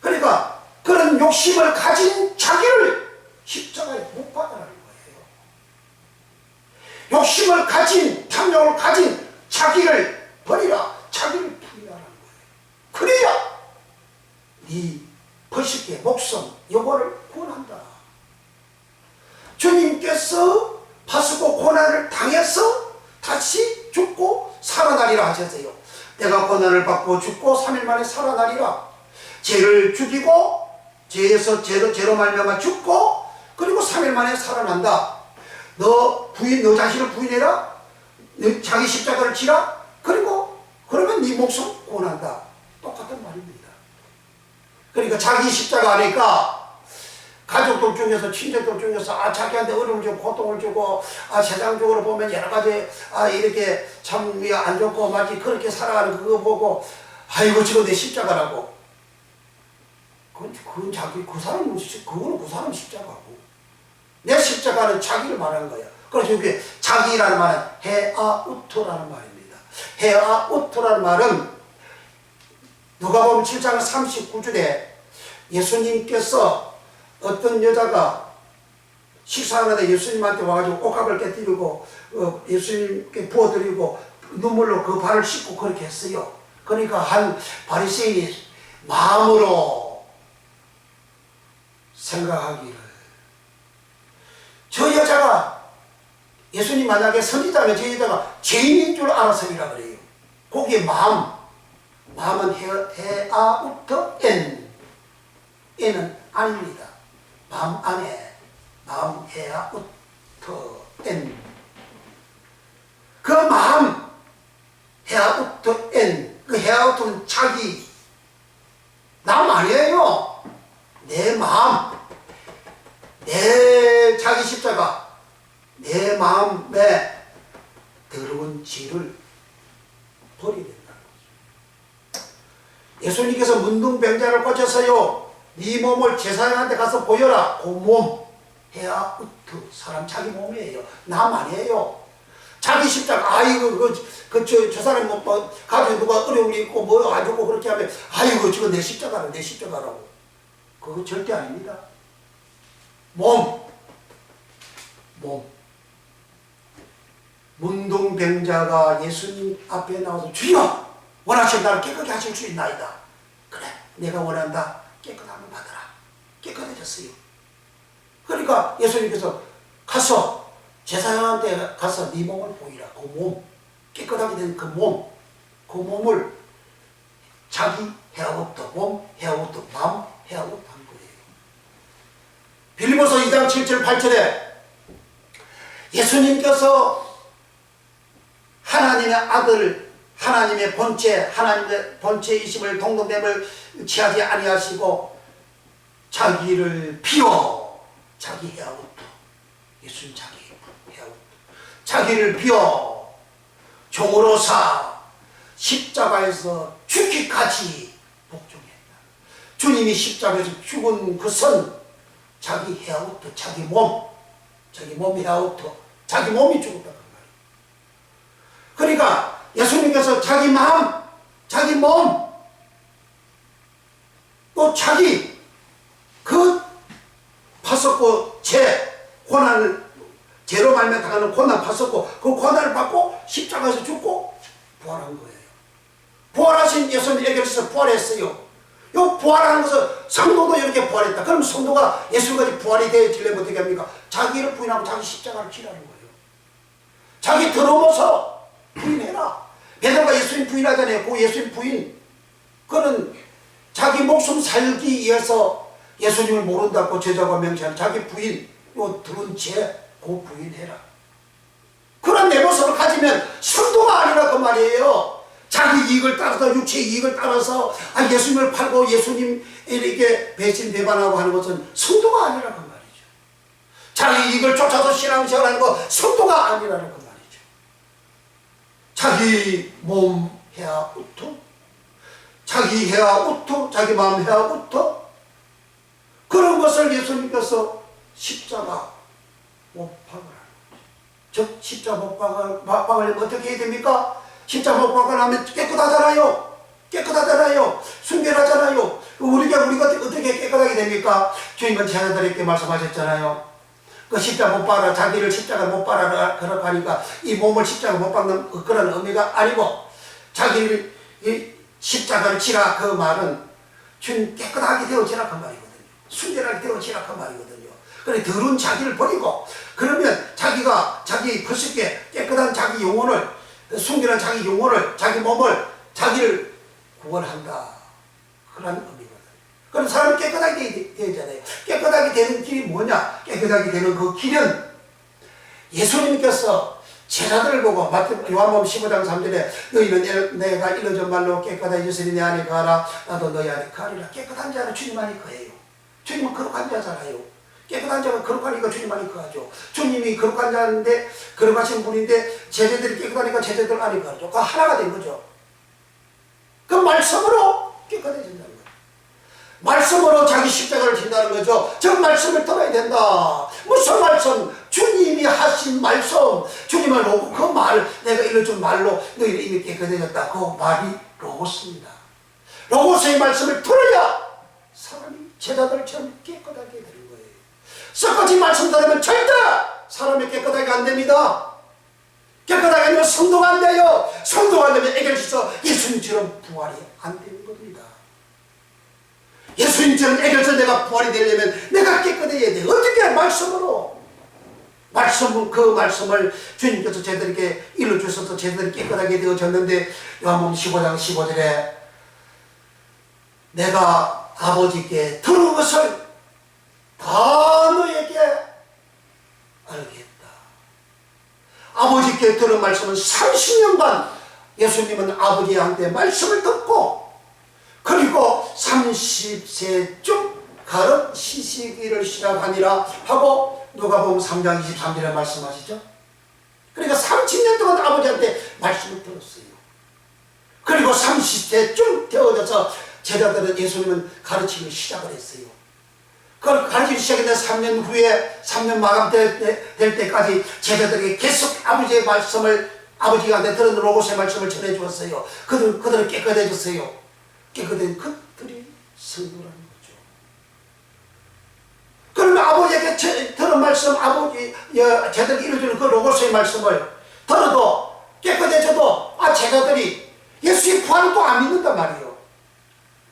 그러니까 그런 욕심을 가진 자기를 십자가에 못 박으라는 거예요. 욕심을 가진, 탐욕을 가진 자기를 버리라. 자기를 부인하라는 거예요. 그래야 네 벌식의 목숨 영혼을 구원한다. 주님께서 파수고 고난을 당해서 다시 죽고 살아나리라 하셨어요. 내가 고난을 받고 죽고 3일 만에 살아나리라. 죄를 죽이고 죄로 말미암아 죽고 그리고 3일 만에 살아난다. 너 자신을 부인해라. 너 자기 십자가를 지라. 그러면 네 목숨 구원한다. 똑같은 말입니다. 그러니까 자기 십자가 하니까 가족들 중에서 친척들 중에서 자기한테 어려움을 주고 고통을 주고 세상적으로 보면 여러 가지 이렇게 참 안 좋고 마치 그렇게 살아가는 그거 보고 아이고 저거 내 십자가라고. 그건 자기 그거는 그 사람 십자가고 내 십자가는 자기를 말하는 거야. 그래서 여기 자기라는 말은 헤아우토라는 말입니다. 헤아우토라는 말은 누가복음 7장 39절에 예수님께서 어떤 여자가 식사하는데 예수님한테 와가지고 옷값을 깨뜨리고 예수님께 부어드리고 눈물로 그 발을 씻고 그렇게 했어요. 그러니까 한 바리새인이 마음으로 생각하기를 저 여자가 예수님 만약에 선지자면 저 여자가 죄인인 줄 알아서이라 그래요. 거기에 마음은 헤아우터 엔은 아닙니다. 마음 안에 마음 헤아우터 엔. 그 마음 헤아우터 엔. 그 헤아우터는 자기 남 아니에요. 내 마음, 내 자기 십자가, 내 마음에 더러운 죄를 버려야 된다. 예수님께서 문둥병자를 고쳐서요, 네 몸을 제사장한테 가서 보여라. 그 몸, 해야 우투. 사람 자기 몸이에요. 남 아니에요. 자기 십자가, 아이고, 저 사람이 뭐, 가족에 누가 어려움이 있고, 뭐, 안 좋고, 그렇게 하면, 아이고, 저거 내 십자가라, 내 십자가라고. 그거 절대 아닙니다. 몸. 문둥병자가 예수님 앞에 나와서, 주여! 원하시면 나를 깨끗게 하실 수 있나이다. 그래, 내가 원한다. 깨끗함을 받아라. 깨끗해졌어요. 그러니까 예수님께서 가서, 제사장한테 가서 네 몸을 보이라. 그 몸, 깨끗하게 된 그 몸, 그 몸을 자기 헤아부터 몸, 헤아부터 마음, 헤아부터 한 거예요. 빌립보서 2장 7절 8절에 예수님께서 하나님의 아들, 하나님의 본체이심을 동등됨을 취하지 아니하시고 자기를 비워, 자기 헤아부터, 예수님 자기 헤아부터, 자기를 비워 종으로사 십자가에서 죽기까지 복종했다. 주님이 십자가에서 죽은 것은 자기 헤아부터, 자기 몸 헤아부터, 자기 몸이 죽었다. 그러니까 예수님께서 자기 마음, 자기 몸, 또 자기 그 파섰고 고난을, 죄로 말며 당하는 고난 파섰고 그 고난을 받고 십자가에서 죽고 부활한 거예요. 부활하신 예수님에게서 부활했어요. 요 부활하는 것은 성도도 이렇게 부활했다. 그럼 성도가 예수까지 부활이 되어지려면 어떻게 합니까? 자기를 부인하고 자기 십자가를 지라는 거예요. 자기 더러워서 부인해라. 베드로가 예수님 부인하잖아요. 그 예수님 부인, 그는 자기 목숨 살기 위해서 예수님을 모른다고 제자가 명시하는 자기 부인, 요 들은 죄, 그 부인해라. 그런 내 모습을 가지면 성도가 아니라 그 말이에요. 자기 이익을 따라서, 육체의 이익을 따라서 예수님을 팔고 예수님에게 배신 배반하고 하는 것은 성도가 아니라 그 말이죠. 자기 이익을 쫓아서 신앙생활하는 거 성도가 아니라는 그 말이죠. 자기 몸 해야 우투, 자기 해야 우투, 자기 마음 해야 우투, 그런 것을 예수님께서 십자가 못 박으라는 거죠. 즉 십자가 못 박으려면 어떻게 해야 됩니까? 십자가 못 박으려면 깨끗하잖아요. 깨끗하잖아요. 순결하잖아요. 우리가 어떻게 깨끗하게 됩니까? 주님은 제자들에게 말씀하셨잖아요. 그 십자가 못 박아라, 자기를 십자가 못 박아라 그러고 하니까 이 몸을 십자가 못 박는 그런 의미가 아니고, 자기를 이 십자가를 치라 그 말은 주님 깨끗하게 되어지라 그 말이거든요. 순결하게 되어지라 그 말이거든요. 그래, 더러운 자기를 버리고, 그러면 자기가 자기 벌써 깨끗한 자기 영혼을, 순결한 자기 영혼을, 자기 몸을, 자기를 구원한다. 그런 의미거든요. 그럼 사람이 깨끗하게 되잖아요. 깨끗하게 되는 길이 뭐냐? 깨끗하게 되는 그 길은 예수님께서 제자들을 보고, 요한복음 15장 3절에 너희는 내가 일러준 말로 깨끗해졌으니 내 안에 거하라, 나도 너희 안에 거하리라. 깨끗한 자는 주님 안에 거해요. 주님은 거룩한 자잖아요. 깨끗한 자가 거룩하니까 주님 안에 거하죠. 주님이 거룩한 자인데, 거룩하신 분인데 제자들이 깨끗하니까 제자들 안에 거하죠. 그 하나가 된 거죠. 그 말씀으로 깨끗해진다는 거예요. 말씀으로 자기 십자가를 진다는 거죠. 저 말씀을 들어야 된다. 무슨 말씀? 주님이 하신 말씀, 주님을 보고 그 말, 내가 일러준 말로 너희는 이미 깨끗해졌다. 그 말이 로고스입니다. 로고스의 말씀을 들어야 사람이 제자들처럼 깨끗하게 되는 거예요. 썩어진 말씀 들으면 절대 사람이 깨끗하게 안 됩니다. 깨끗하게 하면 성도가 안 돼요. 성도가 안 되면 애결해서 예수님처럼 부활이 안 되는 겁니다. 예수님처럼 애결해서 내가 부활이 되려면 내가 깨끗해야 돼. 어떻게? 말씀으로. 그 말씀을 주님께서 저희들에게 일러주셔서 저희들이 깨끗하게 되어졌는데, 요한복음 15장 15절에 내가 아버지께 들은 것을 다 너에게 알게 했다. 아버지께 들은 말씀은 30년간 예수님은 아버지한테 말씀을 듣고, 그리고 30세쯤 가른 시시기를 시작하니라 하고 누가복음 3장 23절에 말씀하시죠. 그러니까 30년 동안 아버지한테 말씀을 들었어요. 그리고 30세쯤 되어져서 제자들은 예수님은 가르치기 시작을 했어요. 그걸 가르치기 시작했는데 3년 후에 3년 마감될 때까지 제자들에게 계속 아버지의 말씀을 아버지가 들은 로고스의 말씀을 전해 주었어요. 그들은 깨끗해졌어요. 깨끗한 그들이 성도라는 거죠. 그러면 아버지에게 들은 말씀, 아버지 제자들이 이루어주는 그 로고스의 말씀을 들어도 깨끗해져도 제자들이 예수의 부활을 또 안 믿는단 말이에요.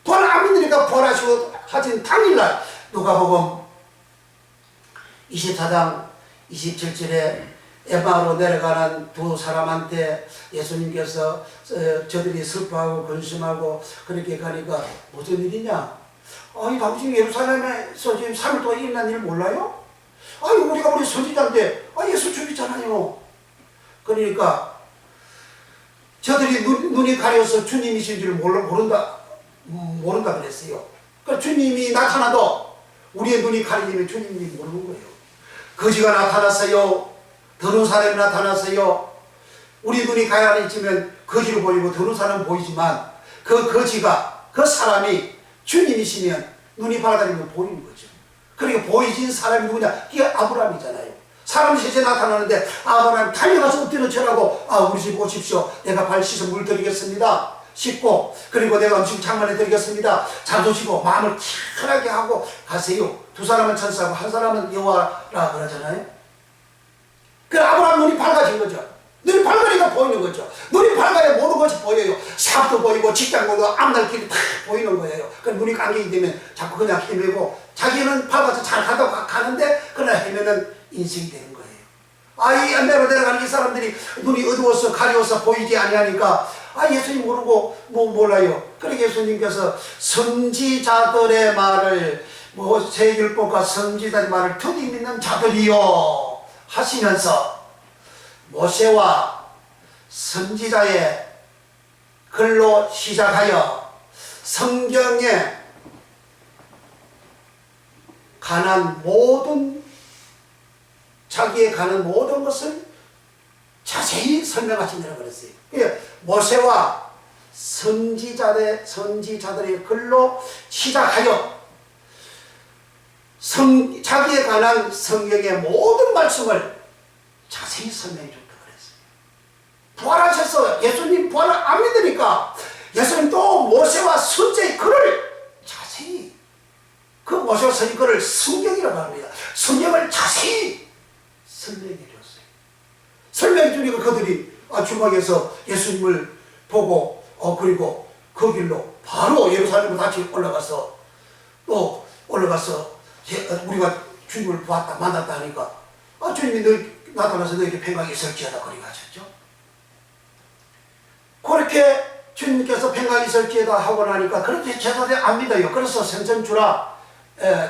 부활을 안 믿으니까 부활하시고 하신 당일날 누가복음 24장 27절에 에바로 내려가는 두 사람한테 예수님께서 저들이 슬퍼하고 근심하고 그렇게 가니까 무슨 일이냐? 아니 당신 예루살렘에서 지금 3일 동안 일어난 일 몰라요? 아니 우리 선지자인데 예수 죽이잖아요. 그러니까 저들이 눈이 가려서 주님이신 줄 모른다 그랬어요. 그러니까 주님이 나타나도 우리의 눈이 가리면 주님이 모르는 거예요. 거지가 나타났어요. 더러운 사람이 나타났어요. 우리 눈이 가려지면 거지로 보이고 더러운 사람은 보이지만 그 거지가 그 사람이 주님이시면 눈이 밝아지면 보이는 거죠. 그러니까 보이진 사람이 누구냐? 그게 아브라함이잖아요. 사람이 셋이 나타나는데 아브라함이 달려가서 엎드려 절하고 우리 집 오십시오. 내가 발 씻어 물 드리겠습니다. 씻고 그리고 내가 음식 장만해 드리겠습니다. 자두시고 마음을 편하게 하고 가세요. 두 사람은 천사고 한 사람은 여호와라 그러잖아요. 그래 아브라함 눈이 밝아진 거죠. 눈이 밝으니까 보이는 거죠. 눈이 밝아야 모든 것이 보여요. 사업도 보이고 직장도 앞날 길이 다 보이는 거예요. 그 눈이 감기게 되면 자꾸 그냥 헤매고 자기는 밝아서 잘 가는데 그러나 헤매는 인생이 되는 거예요. 이 안내로 내려가는 이 사람들이 눈이 어두워서 가려워서 보이지 아니하니까 예수님 모르고 몰라요. 그러니까 예수님께서 선지자들의 말을 새 율법과 선지자의 말을 더디 믿는 자들이요 하시면서 모세와 선지자의 글로 시작하여 성경에 관한 자기에 관한 모든 것을 자세히 설명하신다고 그랬어요. 모세와 선지자들의 글로 시작하여 자기에 관한 성경의 모든 말씀을 자세히 설명해 줬다고 그랬어요. 부활하셔서 예수님 부활을 안 믿으니까 예수님 또 모세와 선지자의 글을 자세히 그 모세와 선지자의 글을 성경이라고 합니다. 성경을 자세히 설명해 줬어요. 설명해 주니까 그들이 주막에서 예수님을 보고 그리고 그 길로 바로 예루살렘으로 다시 올라가서 우리가 주님을 보았다 만났다 하니까 주님이 너희 나타나서 너에게 평강이 있을지어다 그렇게 하셨죠. 그렇게 주님께서 평강이 있을지어다 하고 나니까 그렇게 제자들이 안 믿어요. 그래서 생선 주라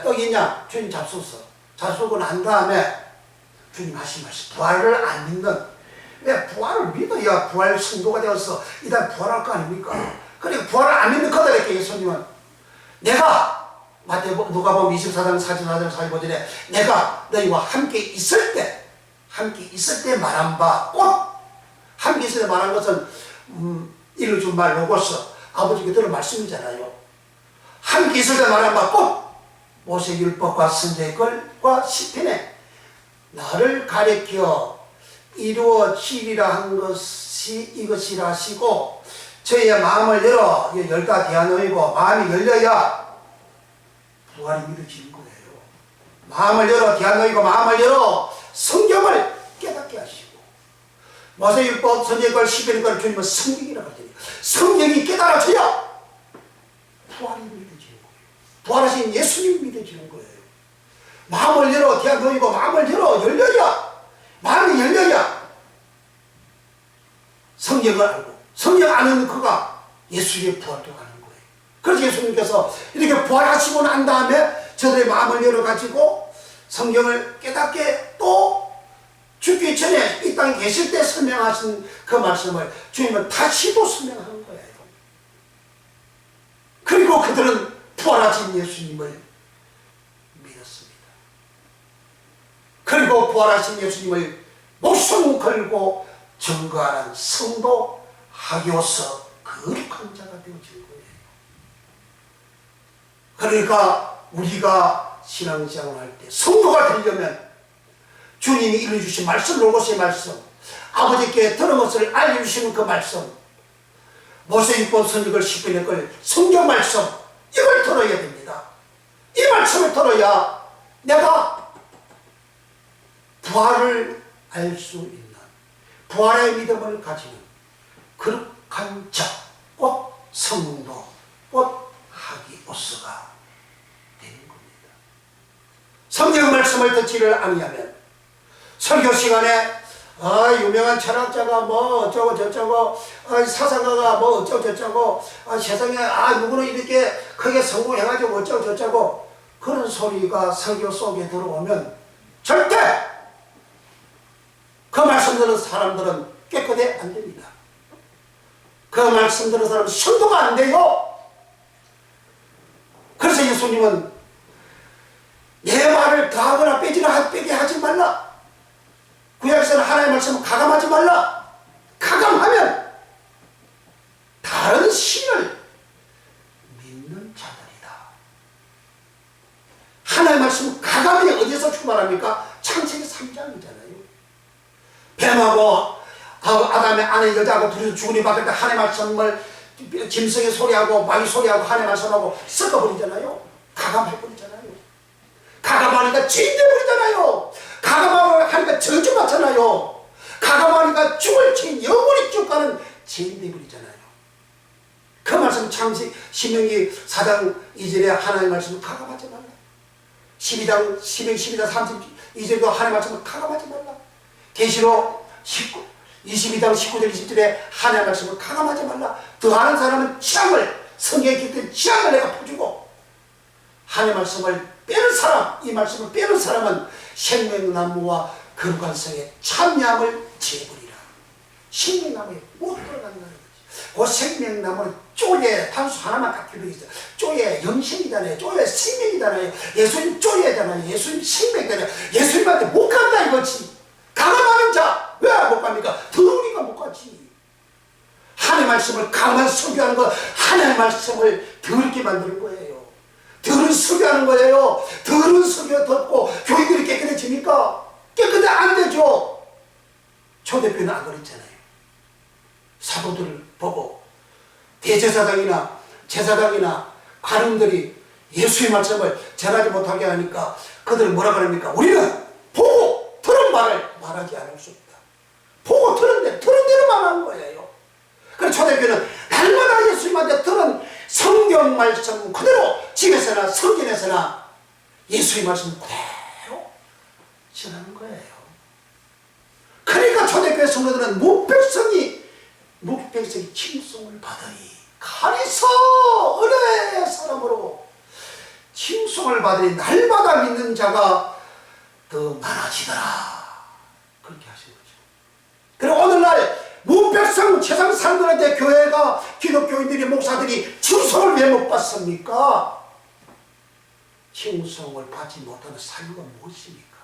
떡 있냐 주님 잡수고 난 다음에 주님 하신 말씀 부활을 안 믿는 왜 부활을 믿어야 부활 성도가 되어서 일단 부활할 거 아닙니까? 그러니까 부활을 안 믿는 그들에게 예수님은 내가 누가복음 24장 44절 45절에 내가 너희와 함께 있을 때 말한 바 곧 함께 있을 때 말한 것은 이루어준 말 로고스 아버지께 들은 말씀이잖아요. 함께 있을 때 말한 바 곧 모세 율법과 선지자의 글과 시편에 나를 가리켜 이루어지리라 한 것이 이것이라 하시고 저희의 마음을 열다 대하노이고 마음이 열려야 부활이 믿어지는 거예요. 마음을 열어 대하노이고 마음을 열어 성경을 깨닫게 하시고 모세율법 선지자의 글 시편의 글 주님은 성경이라고 하더니 성경이 깨달아져야 부활이 믿어지는 거예요. 부활하신 예수님이 믿어지는 거예요. 마음을 열어 대하노이고 마음을 열어야 마음이 열려야 성경을 알고 성경 아는 그가 예수의 부활도 가는 거예요. 그래서 예수님께서 이렇게 부활하시고 난 다음에 저들의 마음을 열어가지고 성경을 깨닫게 또 죽기 전에 이 땅에 계실 때 설명하신 그 말씀을 주님은 다시도 설명하는 거예요. 그리고 그들은 부활하신 예수님을 믿었습니다. 그리고 부활하신 예수님을 목숨 걸고 증거하는 성도 하교서 거룩한 자가 되어진 거예요. 그러니까 우리가 신앙생활을 할 때 성도가 되려면 주님이 일러주신 말씀, 로고스의 말씀, 아버지께 들은 것을 알려주시는 그 말씀, 모세율법 선지கள் 10편의 걸 성경 말씀, 이걸 들어야 됩니다. 이 말씀을 들어야 내가 부활을 알 수 있는, 부활의 믿음을 가지는 거룩한 자, 곧 성도, 곧 하기오스가 되는 겁니다. 성경 말씀을 듣지를 아니하면 설교 시간에 유명한 철학자가 뭐 어쩌고 저쩌고, 사상가가 뭐 어쩌고 저쩌고, 세상에 누구는 이렇게 크게 성공해가지고 어쩌고 저쩌고, 그런 소리가 설교 속에 들어오면 절대 그 말씀 듣는 사람들은 깨끗해 안 됩니다. 그 말씀 듣는 사람은 성도가 안 돼요. 그래서 예수님은 내 말을 더하거나 빼게 하지 말라. 구약에서는 하나님의 말씀을 가감하지 말라. 가감하면 다른 신을 믿는 자들이다. 하나님의 말씀은 가감이 어디서 출발합니까? 창세기 3장이잖아요. 뱀하고 아담의 아내 여자하고 둘이서 죽으니 받을 때 하나님의 말씀을 짐승의 소리하고 마귀 소리하고 하나님의 말씀하고 섞어버리잖아요. 가감해버리잖아요. 가감하니까 진대버리잖아요. 가감하니까 저주받잖아요. 가감하니까 죽을 친 영원히 쭉 가는 죄인 되버리잖아요. 그 말씀 신명기 4장 2절에 하나님의 말씀을 가감하지 말라. 12장 32절도 하나님의 말씀을 가감하지 말라. 계시록 22장 19절 20절에 하나님의 말씀을 가감하지 말라. 더하는 사람은 취함을, 성경에 기록된 취함을 내가 퍼주고, 하나님의 말씀을 빼는 사람, 이 말씀을 빼는 사람은 생명나무와 거룩한 성에 참여함을 제거리라. 생명나무에 못 들어간다는 거지. 그 생명나무는 쪼에 단수 하나만 갖기로 있어요. 쪼에 영생이잖아요. 쪼에 생명이잖아요. 예수님 쪼에잖아요. 예수님 생명이잖아요. 예수님한테 못 간다 이거지. 가감하는 자, 왜 못 갑니까? 더우니까 못 가지. 하나님의 말씀을 강한 설교하는 거, 하나님의 말씀을 더럽게 만드는 거예요. 더러운 설교하는 거예요. 더러운 설교 듣고 교인들이 깨끗해집니까? 깨끗해 안 되죠. 초대교회는 안 그랬잖아요. 사도들을 보고 대제사장이나 제사장이나 관원들이 예수의 말씀을 전하지 못하게 하니까 그들은 뭐라 그럽니까? 우리는 보고 들은 말을 말하지 않을 수 없다. 보고 들은 대로 말하는 거예요. 그래서 초대교회는 날마다 예수님한테 들은 성경 말씀 그대로 집에서나 성전에서나 예수의 말씀 그대로 전하는 거예요. 그러니까 초대교회 성도들은 묵백성이 칭송을 받으니 가리서 은혜의 사람으로 칭송을 받으니 날마다 믿는 자가 더 많아지더라. 그렇게 하신 거죠. 그리고 오늘날 무백성 세상 사람들한테 교회가 기독교인들이 목사들이 칭송을 왜 못 받습니까? 칭송을 받지 못하는 사유가 무엇입니까?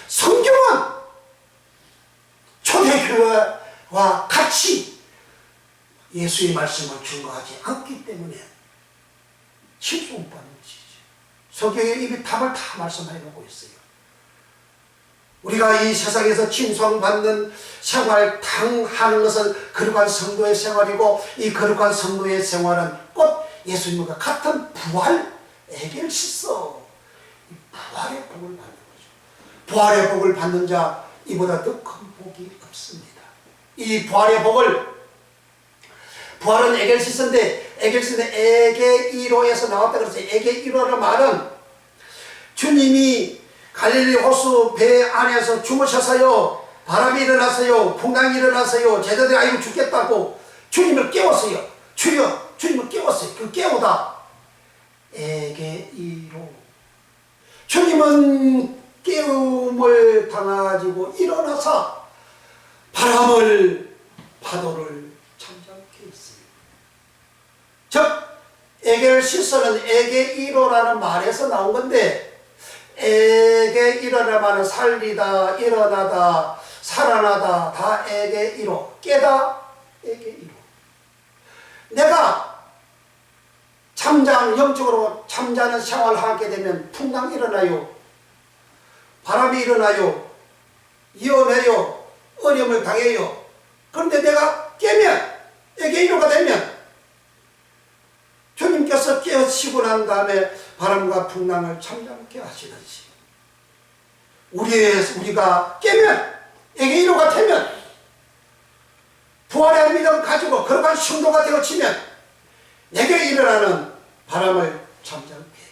성경은 초대교회와 같이 예수의 말씀을 증거하지 않기 때문에 칭송받는 것이죠. 성경에 이미 답을 다 말씀해놓고 있어요. 우리가 이 세상에서 칭송받는 생활 당하는 것은 거룩한 성도의 생활이고, 이 거룩한 성도의 생활은 꼭 예수님과 같은 부활 에겔시서, 부활의 복을 받는 거죠. 부활의 복을 받는 자 이보다 더 큰 복이 없습니다. 이 부활의 복을, 부활은 에겔시서인데 에겔시는 에게이로에서 나왔다 그래서 에게이로라는 말은 주님이 갈릴리 호수 배 안에서 주무셔서요, 바람이 일어났어요, 풍랑이 일어났어요, 제자들이 아이고 죽겠다고 주님을 깨웠어요. 주님을 깨웠어요. 그 깨우다 에게이로, 주님은 깨움을 당하지고 일어나서 바람을, 파도를 잠잠케 했어요. 즉 에겔시서는 에게이로라는 말에서 나온 건데, 에게이로라는 살리다, 일어나다, 살아나다 다 에게이로, 깨다 에게이로. 내가 영적으로 잠자는 생활을 하게 되면 풍랑이 일어나요. 바람이 일어나요. 위험해요. 어려움을 당해요. 그런데 내가 깨면, 에게이로가 되면 주님께서 깨우치고 난 다음에 바람과 풍랑을 잠잠케 하시듯이 우리가 깨면, 에게이로가 되면, 부활의 믿음을 가지고 거룩한 성도가 되어지면 내게 일어나는 바람을 잠잠케 해.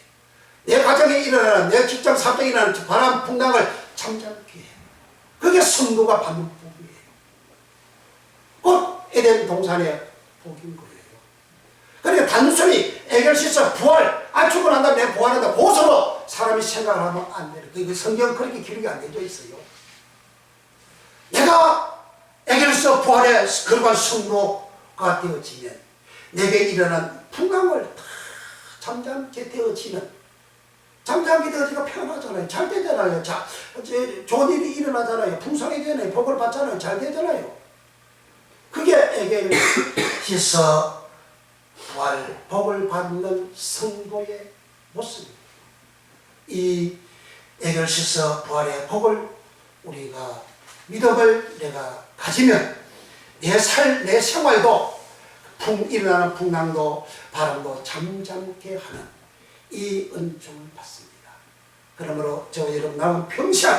내 가정에 일어나는, 내 직장 사정에 일어나는 바람, 풍랑을 잠잠케 해. 그게 성도가 받는 복이에요. 곧 에덴 동산의 복인 거예요. 그러니까 단순히 에겔시서 부활, 죽고 난 다음에 내가 부활한다, 고서로 사람이 생각을 하면 안 돼요. 그 성경은 그렇게 기록이 안 되어 있어요. 내가 에겔시서 부활의 거룩한 성도가 되어지면 내게 일어난 풍랑을 다 잠잠게 되어지는, 잠잠게 되어지니까 편하잖아요. 잘 되잖아요. 좋은 일이 일어나잖아요. 풍성해지잖아요. 복을 받잖아요. 잘 되잖아요. 그게 에겔시서 부활, 복을 받는 성도의 모습입니다. 이 에겔시서 부활의 복을 우리가 믿음을 내가 가지면 내 생활도 일어나는 풍랑도 바람도 잠잠케 하는 이 은총을 받습니다. 그러므로 여러분, 나는 평생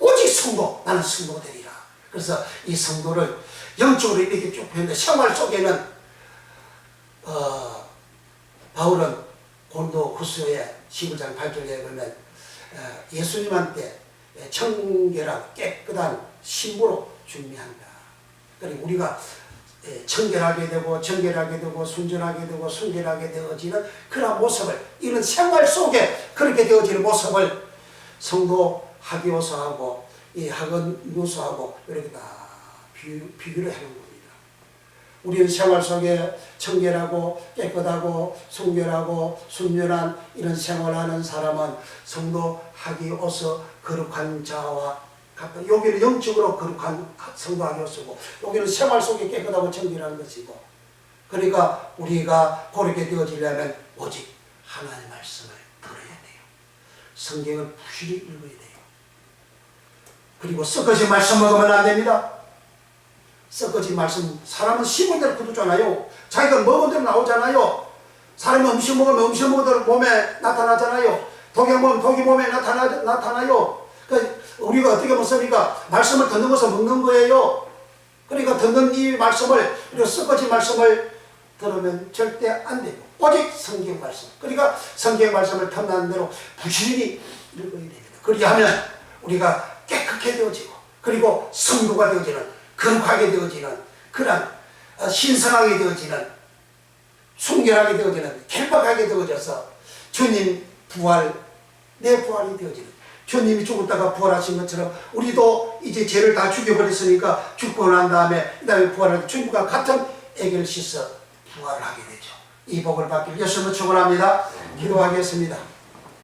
오직 성도, 나는 성도가 되리라. 그래서 이 성도를 영적으로 이렇게 쭉 보는데 생활 속에는 바울은 고린도 후서의 11장 8절에 보면 예수님한테 청결하고 깨끗한 신부로 준비한다. 그리고 우리가 청결하게 되고 정결하게 되고 순전하게 되고 순결하게 되어지는 그런 모습을, 이런 생활 속에 그렇게 되어지는 모습을 성도 하기오서하고 이 하건누서하고 이렇게 다 비교를 하는 겁니다. 우리는 생활 속에 청결하고 깨끗하고 순결하고 순전한 이런 생활하는 사람은 성도 하기오서 거룩한 자와 같다. 여기는 영적으로 거룩한 성도 하기오서고, 여기는 생활 속에 깨끗하고 청결한 것이고, 그러니까 우리가 그렇게 되어지려면 오직 하나님의 말씀을 들어야 돼요. 성경을 부실히 읽어야 돼요. 그리고 썩어진 말씀 먹으면 안 됩니다. 썩어진 말씀, 사람은 심은 대로 거두잖아요. 자기가 먹은 대로 나오잖아요. 사람이 음식 먹으면 음식 먹은 대로 몸에 나타나잖아요. 독이 먹으면 독이 몸에 나타나요. 그러니까 우리가 어떻게 먹습니까? 말씀을 듣는 것을 먹는 거예요. 그러니까 듣는 이 말씀을, 그리고 썩어진 말씀을 들으면 절대 안 되고 오직 성경 말씀, 그러니까 성경 말씀을 탐나는 대로 부지런히 읽어야 됩니다. 그리하면 우리가 깨끗게 되어지고, 그리고 성도가 되어지는, 거룩하게 되어지는, 그런 신성하게 되어지는, 순결하게 되어지는, 결박하게 되어져서 주님 부활, 내 부활이 되어지는, 주님이 죽었다가 부활하신 것처럼 우리도 이제 죄를 다 죽여버렸으니까 죽고 난 다음에 그 다음에 부활할 주님과 같은 에겔시서 부활을 하게 되죠. 이 복을 받길 예수님을 축원합니다. 기도하겠습니다.